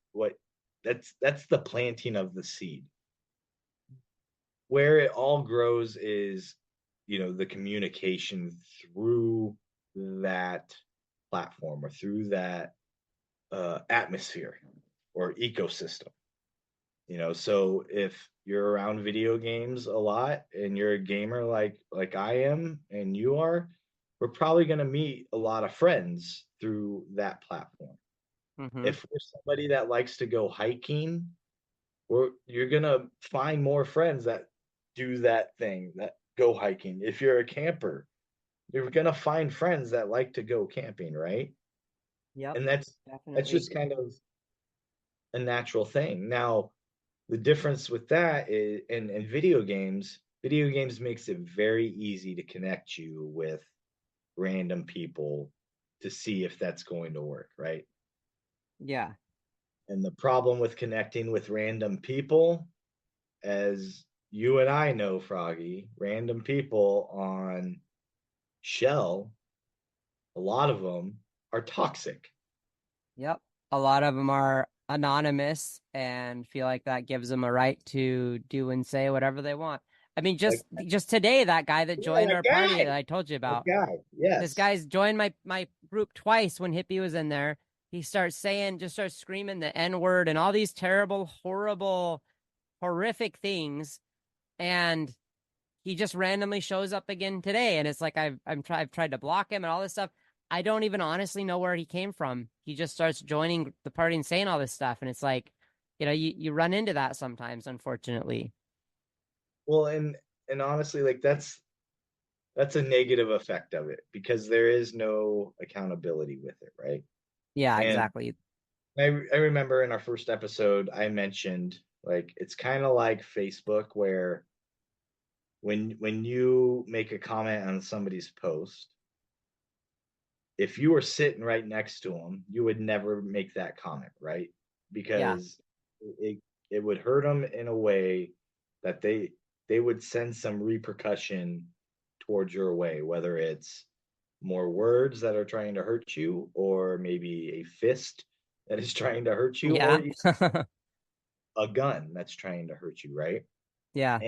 that's the planting of the seed. Where it all grows is, the communication through that platform or through that atmosphere or ecosystem. So if you're around video games a lot and you're a gamer like I am and you are, we're probably going to meet a lot of friends through that platform. Mm-hmm. If we're somebody that likes to go hiking, you're going to find more friends that do that thing, that go hiking. If you're a camper, you're going to find friends that like to go camping, right? Yep. And that's Definitely. just kind of a natural thing. Now, the difference with that is in video games makes it very easy to connect you with random people to see if that's going to work, right? Yeah. And the problem with connecting with random people, as you and I know, Froggy, random people on Shell, a lot of them are toxic. Yep. A lot of them are anonymous and feel like that gives them a right to do and say whatever they want. I mean, Like, just today, that guy that yeah, joined our party that I told you that about, guy, this yes. guy's joined my group twice when Hippie was in there. He just starts screaming the N word and all these terrible, horrible, horrific things, and he just randomly shows up again today. And it's like I've tried to block him and all this stuff. I don't even honestly know where he came from. He just starts joining the party and saying all this stuff, and it's like, you run into that sometimes, unfortunately. Well, and honestly, like that's a negative effect of it because there is no accountability with it, right? Yeah, And exactly. I remember in our first episode, I mentioned like it's kind of like Facebook where when you make a comment on somebody's post, if you were sitting right next to them, you would never make that comment, right? Yeah. Because it it would hurt them in a way that they would send some repercussion towards your way, whether it's more words that are trying to hurt you, or maybe a fist that is trying to hurt you, or Yeah. a gun that's trying to hurt you, right? Yeah.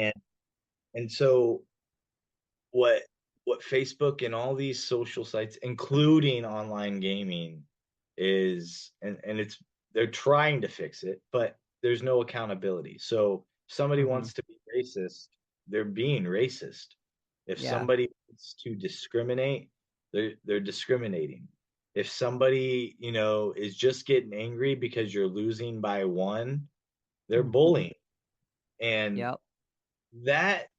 And so what Facebook and all these social sites, including online gaming, is and it's they're trying to fix it, but there's no accountability. So if somebody Hmm. wants to be racist, they're being racist. If Yeah. somebody wants to discriminate, they're discriminating. If somebody, is just getting angry because you're losing by one, they're Hmm. bullying. And Yep. that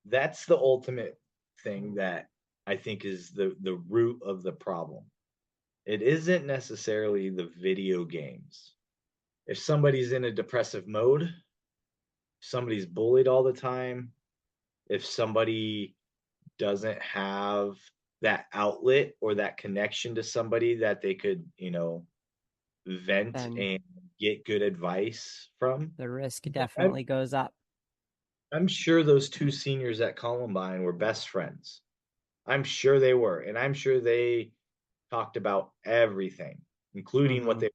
that's the ultimate thing that I think is the root of the problem. It isn't necessarily the video games. If somebody's in a depressive mode, somebody's bullied all the time, if somebody doesn't have that outlet or that connection to somebody that they could, vent Then and get good advice from. the risk I'm, definitely goes up. I'm sure those two seniors at Columbine were best friends. I'm sure they were. And I'm sure they talked about everything, including what Hmm.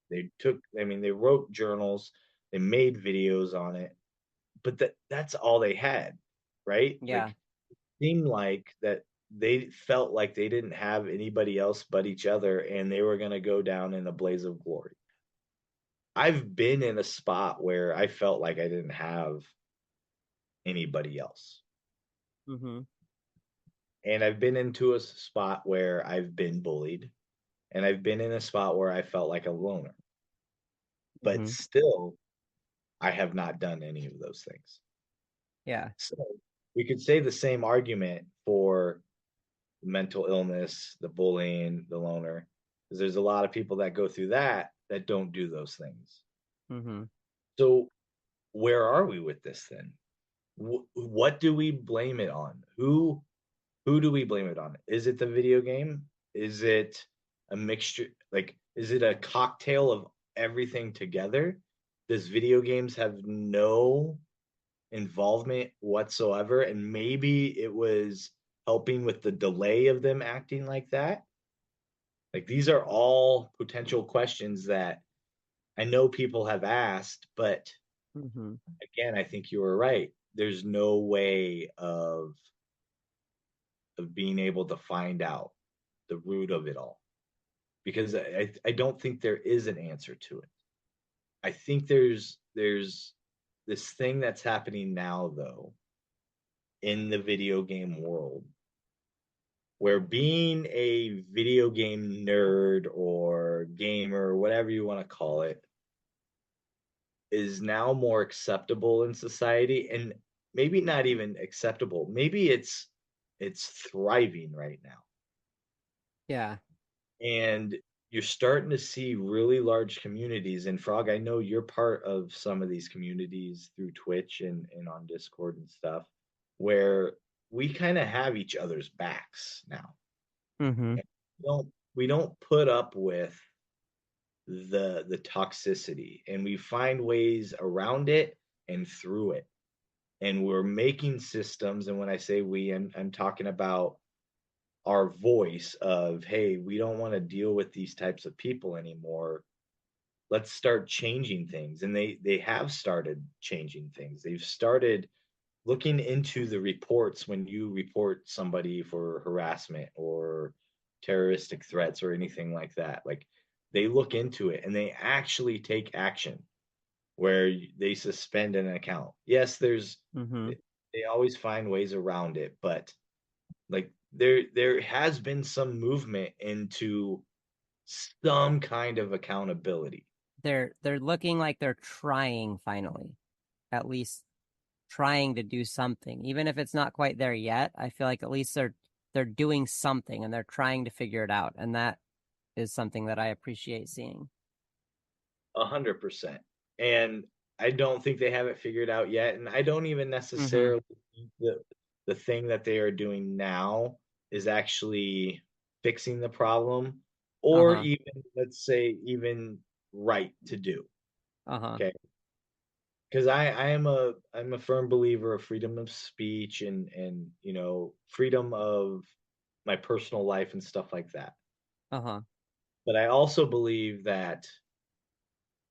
they took. I mean, they wrote journals, they made videos on it, but that's all they had, right? Like Yeah. seemed like that they felt like they didn't have anybody else but each other and they were going to go down in a blaze of glory. I've been in a spot where I felt like I didn't have anybody else. Hmm. And I've been into a spot where I've been bullied and I've been in a spot where I felt like a loner. But Hmm. still I have not done any of those things. Yeah. So we could say the same argument for mental illness, the bullying, the loner, because there's a lot of people that go through that don't do those things. Hmm. So where are we with this then? What do we blame it on? Who do we blame it on? Is it the video game? Is it a mixture? Like, is it a cocktail of everything together? Does video games have no involvement whatsoever? And maybe it was helping with the delay of them acting like that. Like, these are all potential questions that I know people have asked, but Hmm. again, I think you were right. There's no way of being able to find out the root of it all because I don't think there is an answer to it. I think there's this thing that's happening now though in the video game world where being a video game nerd or gamer, whatever you want to call it, is now more acceptable in society and maybe not even acceptable. Maybe it's thriving right now. Yeah. And you're starting to see really large communities. And Frog, I know you're part of some of these communities through Twitch and on Discord and stuff, where we kind of have each other's backs now. Mm-hmm. And we don't put up with the toxicity, and we find ways around it and through it. And we're making systems, and when I say we, I'm talking about our voice of, hey, we don't want to deal with these types of people anymore. Let's start changing things. And they have started changing things. They've started looking into the reports when you report somebody for harassment or terroristic threats or anything like that. Like, they look into it and they actually take action where they suspend an account. Yes, Mm-hmm. they always find ways around it, but like, there has been some movement into some kind of accountability. They're looking like they're trying finally, at least trying to do something, even if it's not quite there yet. I feel like at least they're doing something and they're trying to figure it out, and that is something that I appreciate seeing. 100%. And I don't think they have it figured out yet. And I don't even Mm-hmm. necessarily think the thing that they are doing now is actually fixing the problem, or Uh-huh. even, let's say, even right to do. Uh-huh. Okay. Because I'm a firm believer of freedom of speech and freedom of my personal life and stuff like that. Uh-huh. But I also believe that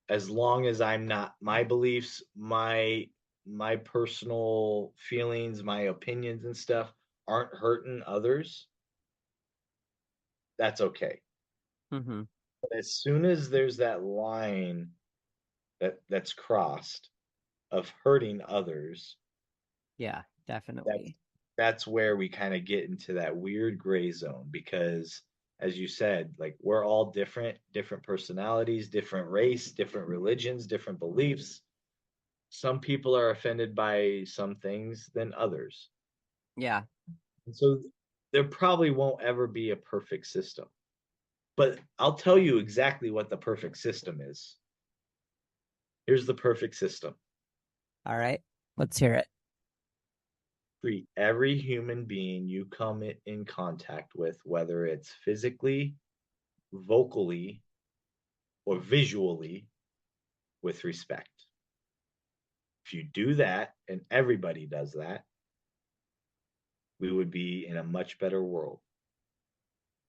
as long as I'm not, my beliefs, my personal feelings, my opinions and stuff aren't hurting others, that's okay. Mm-hmm. But as soon as there's that line that's crossed of hurting others, Yeah, that's definitely. that's where we kind of get into that weird gray zone, because as you said, like, we're all different personalities, different race, different religions, different beliefs. Some people are offended by some things than others. Yeah. And so there probably won't ever be a perfect system. But I'll tell you exactly what the perfect system is. Here's the perfect system: All right. Let's hear it. treat every human being you come in contact with, whether it's physically, vocally, or visually, with respect. If you do that, and everybody does that, we would be in a much better world.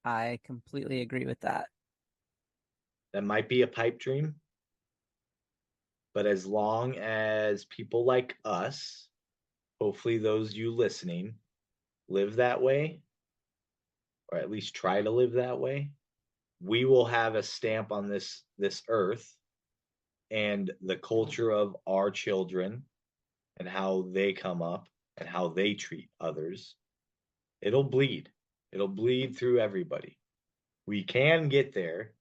I completely agree with that. That might be a pipe dream, but as long as people like us, hopefully those you listening, live that way, or at least try to live that way, we will have a stamp on this earth, and the culture of our children and how they come up and how they treat others, it'll bleed. It'll bleed through everybody. We can get there,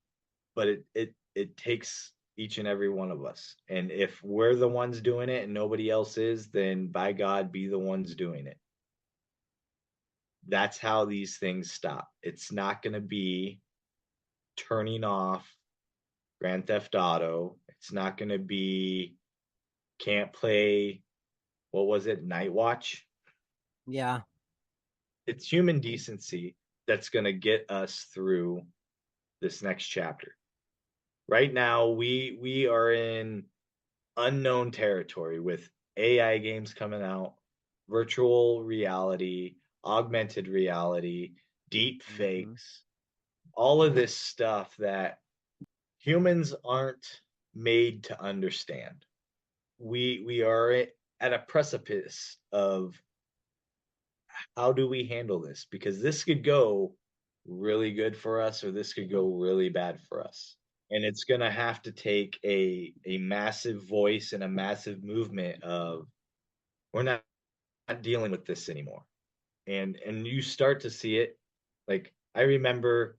but it takes each and every one of us. And if we're the ones doing it and nobody else is, then by God, be the ones doing it. That's how these things stop. It's not going to be turning off Grand Theft Auto. It's not going to be can't play, what was it, Night Watch. Yeah. It's human decency that's going to get us through this next chapter. Right now, we are in unknown territory with AI games coming out, virtual reality, augmented reality, deep Mm-hmm. fakes, all of this stuff that humans aren't made to understand. We are at a precipice of how do we handle this, because this could go really good for us or this could go really bad for us. And it's going to have to take a massive voice and a massive movement of, we're not dealing with this anymore. And you start to see it. Like, I remember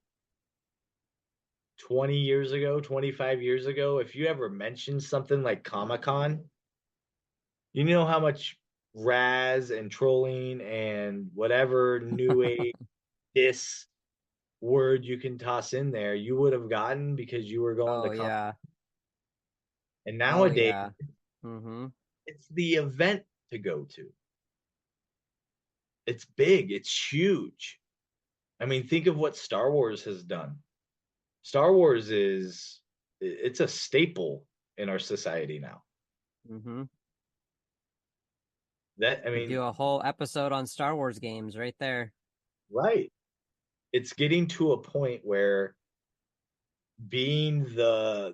20 years ago, 25 years ago, if you ever mentioned something like Comic-Con, you know how much Raz and trolling and whatever new age this word you can toss in there, you would have gotten because you were going to Oh con. yeah. And Oh nowadays, yeah. Mm-hmm. it's the event to go to. It's big, it's huge. I mean, think of what Star Wars has done. Star Wars is it's a staple in our society now. Mm-hmm. That I Could mean, do a whole episode on Star Wars games right there. right. It's getting to a point where being the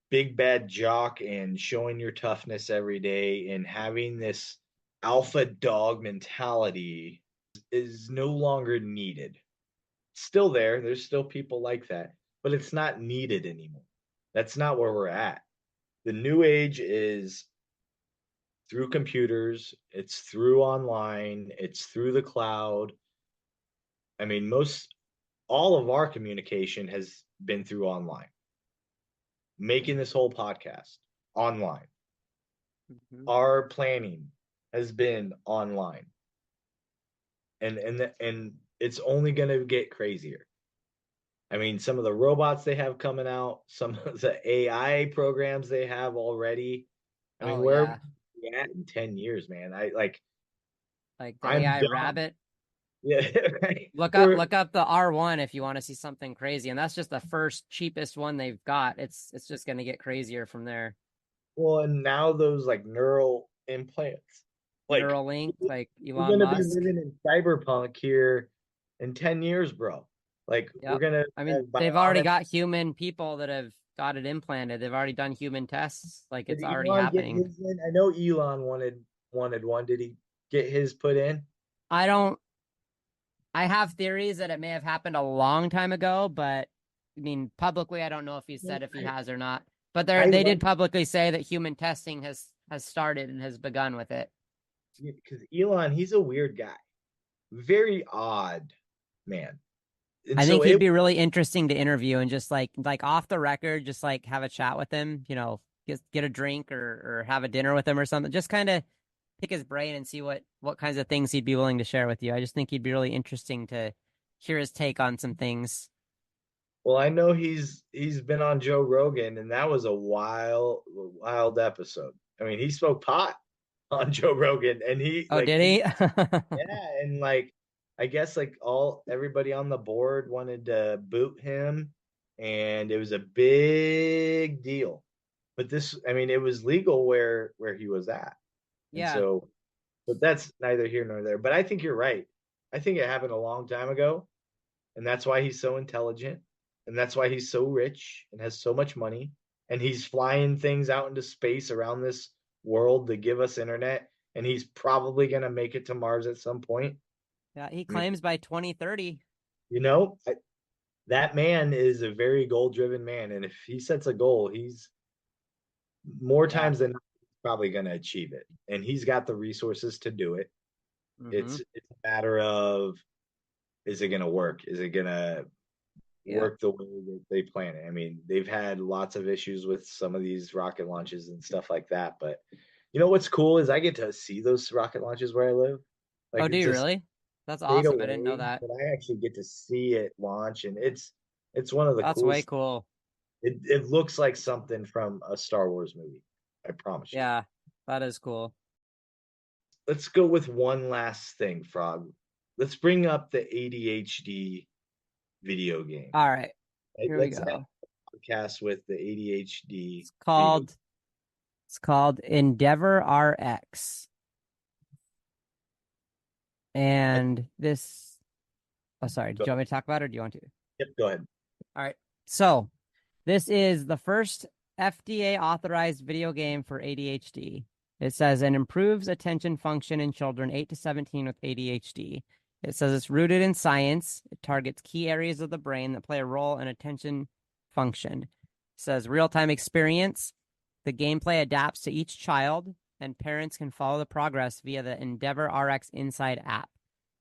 big bad jock and showing your toughness every day and having this alpha dog mentality is no longer needed. Still there, there's still people like that, but it's not needed anymore. That's not where we're at. The new age is through computers, it's through online, it's through the cloud. I mean, most all of our communication has been through online. Making this whole podcast online. Mm-hmm. Our planning has been online. And it's only going to get crazier. I mean, some of the robots they have coming out, some of the AI programs they have already. I mean, Oh where are yeah. we at in 10 years, man? I like Like the I'm AI done. rabbit. Yeah, right. We're Look up the R1 if you want to see something crazy. And that's just the first cheapest one they've got. It's just gonna get crazier from there. well, and now those like neural implants. Like Neuralink, like we're Elon gonna be Musk. living in cyberpunk here in 10 years, bro. Like we're Yep. gonna I have mean, they've already bionic. got human people that have got it implanted. They've already done human tests. Like Did it's already Elon get happening. his in? I know Elon wanted one. Did he get his put in? I don't I have theories that it may have happened a long time ago, but I mean, publicly, I don't know if he said if he I, has or not. But I they like did publicly say that human testing has started and has begun with it. because Elon, he's a weird guy, very odd man, and I so think he'd it be really interesting to interview and just like off the record, just like have a chat with him. Get a drink or have a dinner with him or something. Just kind of pick his brain and see what kinds of things he'd be willing to share with you. I just think he'd be really interesting to hear his take on some things. well, I know he's been on Joe Rogan, and that was a wild episode. I mean, he spoke pot on Joe Rogan, and he Oh, like did he? yeah, and like I guess like all everybody on the board wanted to boot him, and it was a big deal. But this, I mean, it was legal where he was at, and Yeah. so, but that's neither here nor there. But I think you're right. I think it happened a long time ago, and that's why he's so intelligent, and that's why he's so rich and has so much money, and he's flying things out into space around this world to give us internet, and he's probably gonna make it to Mars at some point. Yeah, he I mean, claims by 2030. you know, that man is a very goal driven man, and if he sets a goal, he's more Yeah. times than not probably going to achieve it, and he's got the resources to do it. Mm-hmm. It's a matter of, is it going to work? Is it going to Yeah. work the way that they plan it? I mean, they've had lots of issues with some of these rocket launches and stuff like that, but you know what's cool is I get to see those rocket launches where I live. Oh, Like do it's you a really? That's state awesome. I didn't know away, that. but I actually get to see it launch, and it's one of the That's way coolest. cool. It looks like something from a Star Wars movie. I promise you. Yeah, that is cool. Let's go with one last thing, Frog. Let's bring up the ADHD video game. All right, Right? here we Let's end go. the podcast with the ADHD It's video. called it's called Endeavor RX. I, And this oh sorry, go, did you want me to talk about it or do you want to? yep, go ahead. All right. So this is the first FDA authorized video game for ADHD. It says it improves attention function in children 8 to 17 with ADHD. It says it's rooted in science. It targets key areas of the brain that play a role in attention function. It says real time experience. The gameplay adapts to each child, and parents can follow the progress via the Endeavor RX Inside app.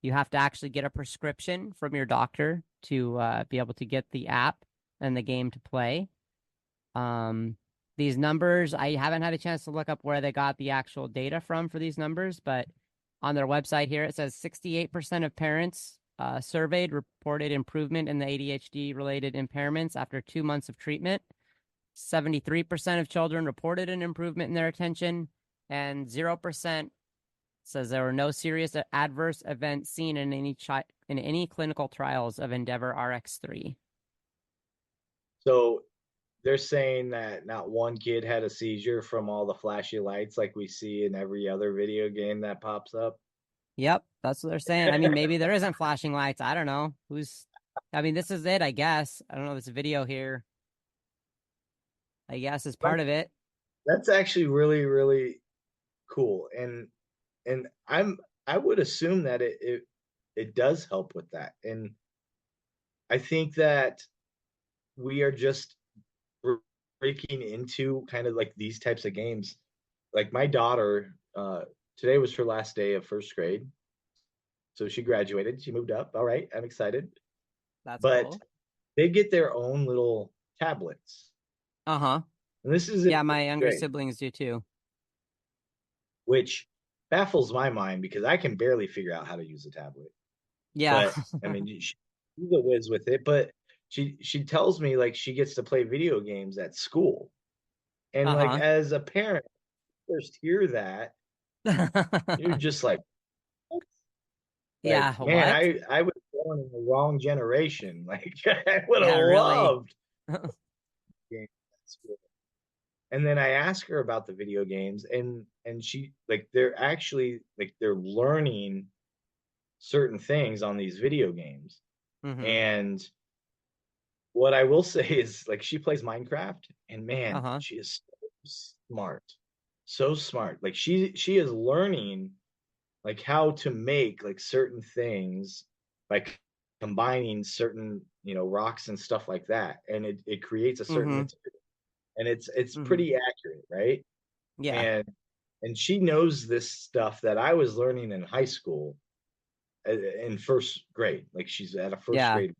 You have to actually get a prescription from your doctor to be able to get the app and the game to play. These numbers, I haven't had a chance to look up where they got the actual data from for these numbers, but on their website here, it says 68% of parents surveyed reported improvement in the ADHD related impairments after 2 months of treatment. 73% of children reported an improvement in their attention, and 0% says there were no serious adverse events seen in any clinical trials of Endeavor RX3. So they're saying that not one kid had a seizure from all the flashy lights like we see in every other video game that pops up. Yep, that's what they're saying. I mean, maybe there isn't flashing lights. I don't know. I mean, this is it, I guess. I don't know. This video here, I guess, is But part of it. that's actually really, really cool. And I would assume that it does help with that. And I think that we are just breaking into kind of like these types of games. Like my daughter, today was her last day of first grade. So she graduated, she moved up. All right, I'm excited. That's But cool. they get their own little tablets. Uh-huh. And this is in Yeah, my first younger grade, siblings do too. which baffles my mind because I can barely figure out how to use a tablet. Yeah. But I mean, she's a whiz with it. But she tells me like she gets to play video games at school, and like Uh-huh. as a parent, first hear that you're just like Yeah, man, what? I was born in the wrong generation. Like I would have Yeah, really. loved games at school. And then I ask her about the video games, and she like they're actually like they're learning certain things on these video games. Mm-hmm. And what I will say is like she plays Minecraft, and man, Uh-huh. she is so smart. So smart. Like she is learning like how to make like certain things by combining certain, rocks and stuff like that. And it creates a certain Mm-hmm. material. And it's Mm-hmm. pretty accurate, right? Yeah. And she knows this stuff that I was learning in high school in first grade. Like she's at a first Yeah. grade.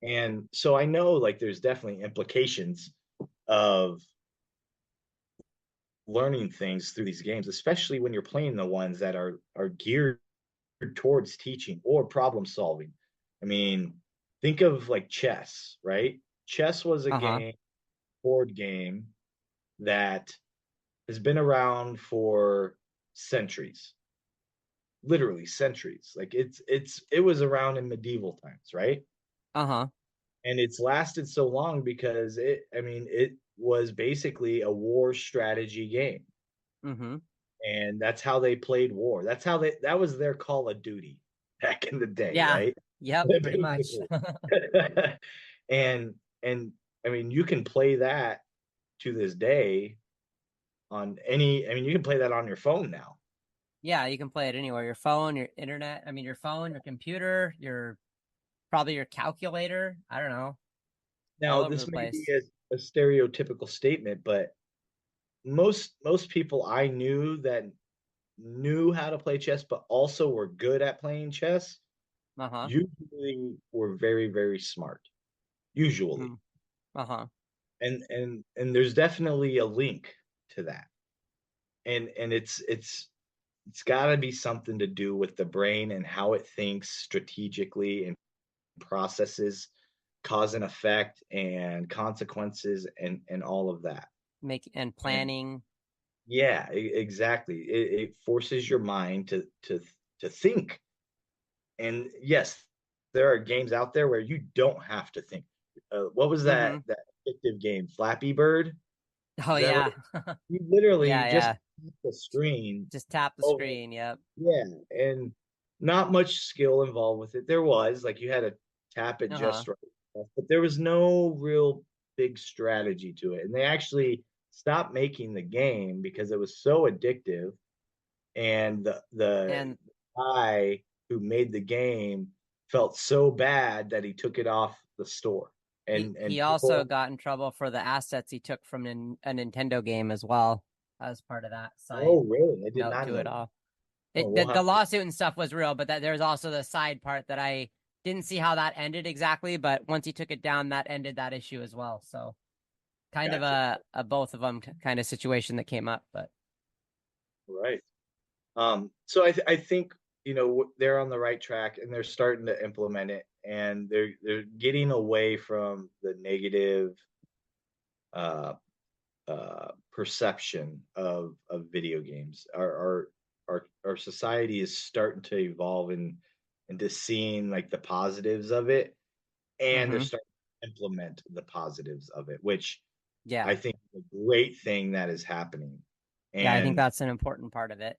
And so I know like there's definitely implications of learning things through these games, especially when you're playing the ones that are geared towards teaching or problem solving. I mean, think of like chess, right? Chess was a Uh-huh. board game that has been around for centuries, literally centuries. Like it was around in medieval times, right? Uh-huh. And it's lasted so long because it was basically a war strategy game. Mm-hmm. And that's how they played war. That was their Call of Duty back in the day, Yeah. right? Yep, pretty much. Basically. And I mean, you can play that to this day on any. I mean, you can play that on your phone now. Yeah, you can play it anywhere. Your phone, your internet, I mean your phone, your computer, your probably your calculator. I don't know. All Now, over this the may be place. a stereotypical statement, but most people I knew that knew how to play chess, but also were good at playing chess, Uh-huh. usually were very, very smart. Usually, Mm. Uh-huh. and there's definitely a link to that, and it's got to be something to do with the brain and how it thinks strategically and processes cause and effect and consequences and all of that. Make and And planning. yeah, exactly. It forces your mind to think. And yes, there are games out there where you don't have to think. What was Mm-hmm. that addictive game, Flappy Bird? Oh Is that what yeah. you literally Yeah, just yeah. tap the screen Just tap the over? screen. Yep. Yeah, and not much skill involved with it. There was like you had to tap it Uh-huh. just right, but there was no real big strategy to it. And they actually stopped making the game because it was so addictive. And the And guy who made the game felt so bad that he took it off the store. he And also people, got in trouble for the assets he took from a Nintendo game as well as part of that side oh really? I did note not to it know that. all. Oh, It we'll the have to. lawsuit and stuff was real, but that there's also the side part that I didn't see how that ended exactly, but once he took it down, that ended that issue as well. So kind of Gotcha. a both of them kind of situation that came up, but Right. So I think they're on the right track and they're starting to implement it, and they're getting away from the negative uh perception of video games. Our society is starting to evolve into seeing like the positives of it, and they're Mm-hmm. starting to implement the positives of it, which Yeah. I think is a great thing that is happening. Yeah, I think And that's an important part of it.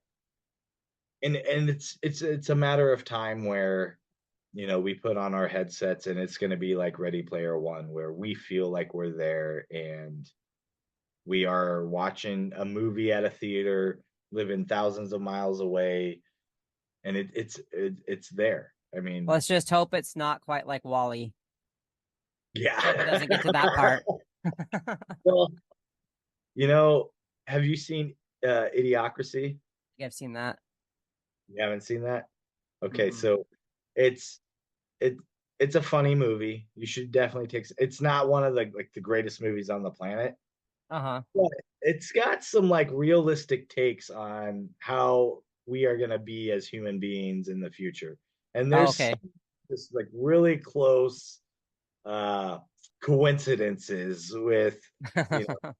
it's a matter of time where we put on our headsets and it's going to be like Ready Player One, where we feel like we're there and we are watching a movie at a theater, living thousands of miles away, and it's there. I mean, Let's just hope it's not quite like Wally. Let's hope it yeah. doesn't get to that part. Well, you know, have you seen Idiocracy? Yeah, I've seen that. You haven't seen that? Okay, Mm-mm. so it's it it's a funny movie. You should definitely take. It's not one of the greatest movies on the planet, Uh-huh. but it's got some like realistic takes on how we are going to be as human beings in the future. And Oh, there's okay. just like really close uh coincidences with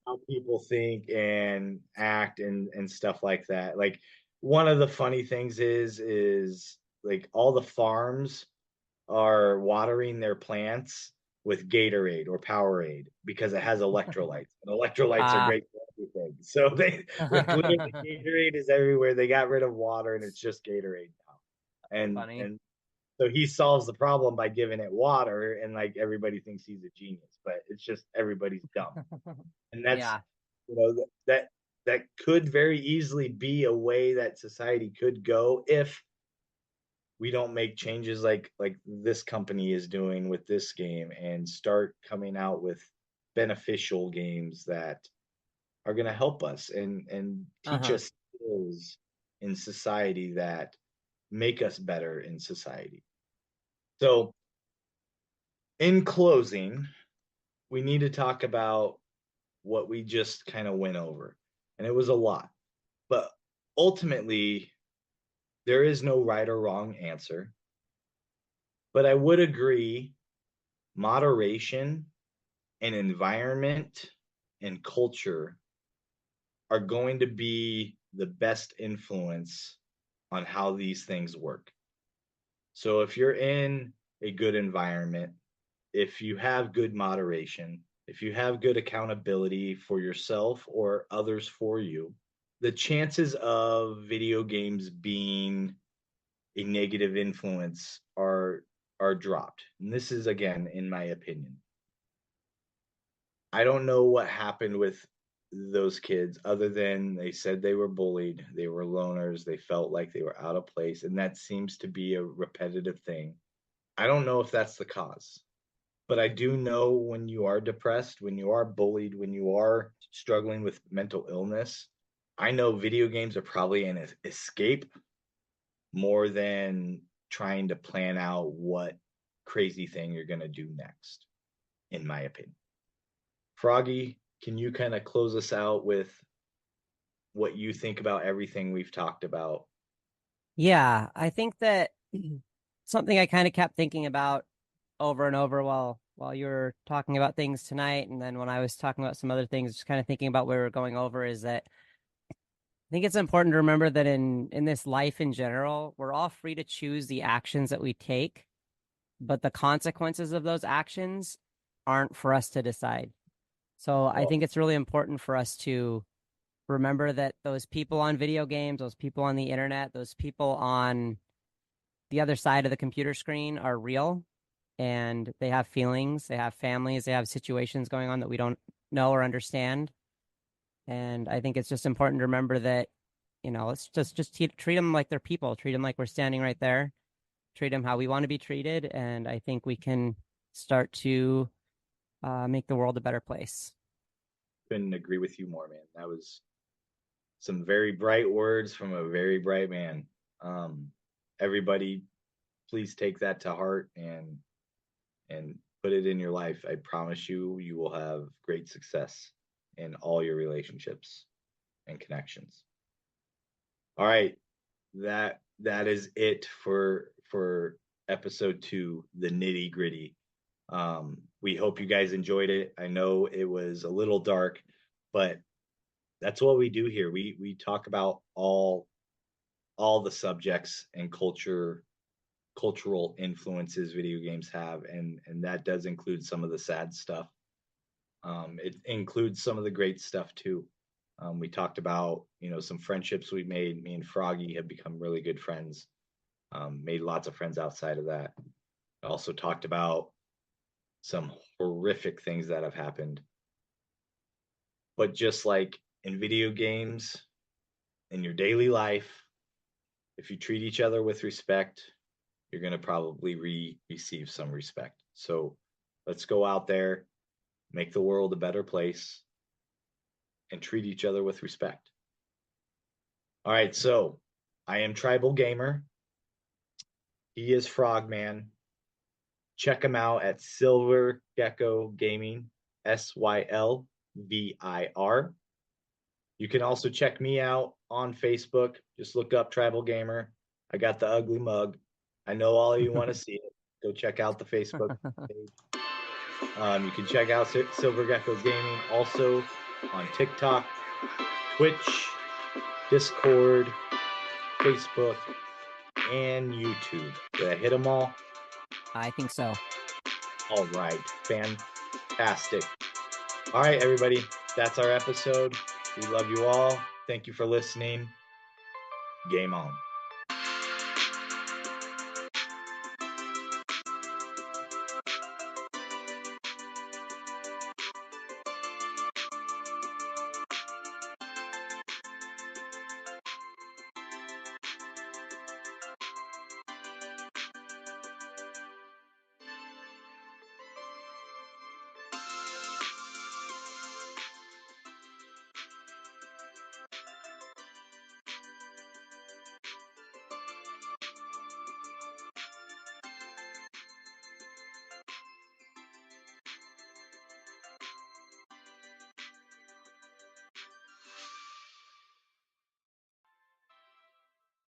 how people think and act and stuff like that. Like one of the funny things is like all the farms are watering their plants with Gatorade or Powerade because it has electrolytes. And electrolytes are Ah. great for everything. So they like literally Gatorade is everywhere. They got rid of water and it's just Gatorade now. And Funny. and so he solves the problem by giving it water, and like everybody thinks he's a genius, but it's just everybody's dumb. And that's Yeah. that could very easily be a way that society could go if we don't make changes like this company is doing with this game and start coming out with beneficial games that are going to help us and teach Uh-huh. us skills in society that make us better in society. So, in closing, we need to talk about what we just kind of went over. And it was a lot. But ultimately, there is no right or wrong answer. But I would agree moderation and environment and culture are going to be the best influence on how these things work. So if you're in a good environment, if you have good moderation, if you have good accountability for yourself or others for you, the chances of video games being a negative influence are dropped. And this is again in my opinion. I don't know what happened with those kids other than they said they were bullied, they were loners, they felt like they were out of place, and that seems to be a repetitive thing. I don't know if that's the cause, but I do know when you are depressed, when you are bullied, when you are struggling with mental illness, I know video games are probably an escape more than trying to plan out what crazy thing you're going to do next, in my opinion. Froggy, can you kind of close us out with what you think about everything we've talked about? Yeah, I think that something I kind of kept thinking about over and over while you were talking about things tonight, and then when I was talking about some other things, just kind of thinking about where we are going over is that I think it's important to remember that in this life in general, we're all free to choose the actions that we take, but the consequences of those actions aren't for us to decide. So I Well, think it's really important for us to remember that those people on video games, those people on the internet, those people on the other side of the computer screen are real and they have feelings, they have families, they have situations going on that we don't know or understand. And I think it's just important to remember that, let's just treat them like they're people, treat them like we're standing right there, treat them how we want to be treated. And I think we can start to make the world a better place. couldn't agree with you more, man. That was some very bright words from a very bright man. Um, Everybody, please take that to heart and put it in your life. I promise you, you will have great success in all your relationships and connections. All right, that that is it for episode 2, the Nitty Gritty. We hope you guys enjoyed it. I know it was a little dark, but that's what we do here. We talk about all the subjects and cultural influences video games have, and that does include some of the sad stuff. It includes some of the great stuff too. We talked about, some friendships we made. Me and Froggy have become really good friends. Made lots of friends outside of that. Also talked about some horrific things that have happened. But just like in video games, in your daily life, if you treat each other with respect, you're going to probably receive some respect. So let's go out there, make the world a better place, and treat each other with respect. All right, so I am Tribal Gamer. He is Frogman. Check him out at Silver Gecko Gaming, SYLVIR. You can also check me out on Facebook. Just look up Tribal Gamer. I got the ugly mug. I know all of you want to see it. Go check out the Facebook page. You can check out Silver Gecko Gaming also on TikTok, Twitch, Discord, Facebook, and YouTube. Did I hit them all? I think so. All right. Fantastic. All right, everybody. That's our episode. We love you all. Thank you for listening. Game on.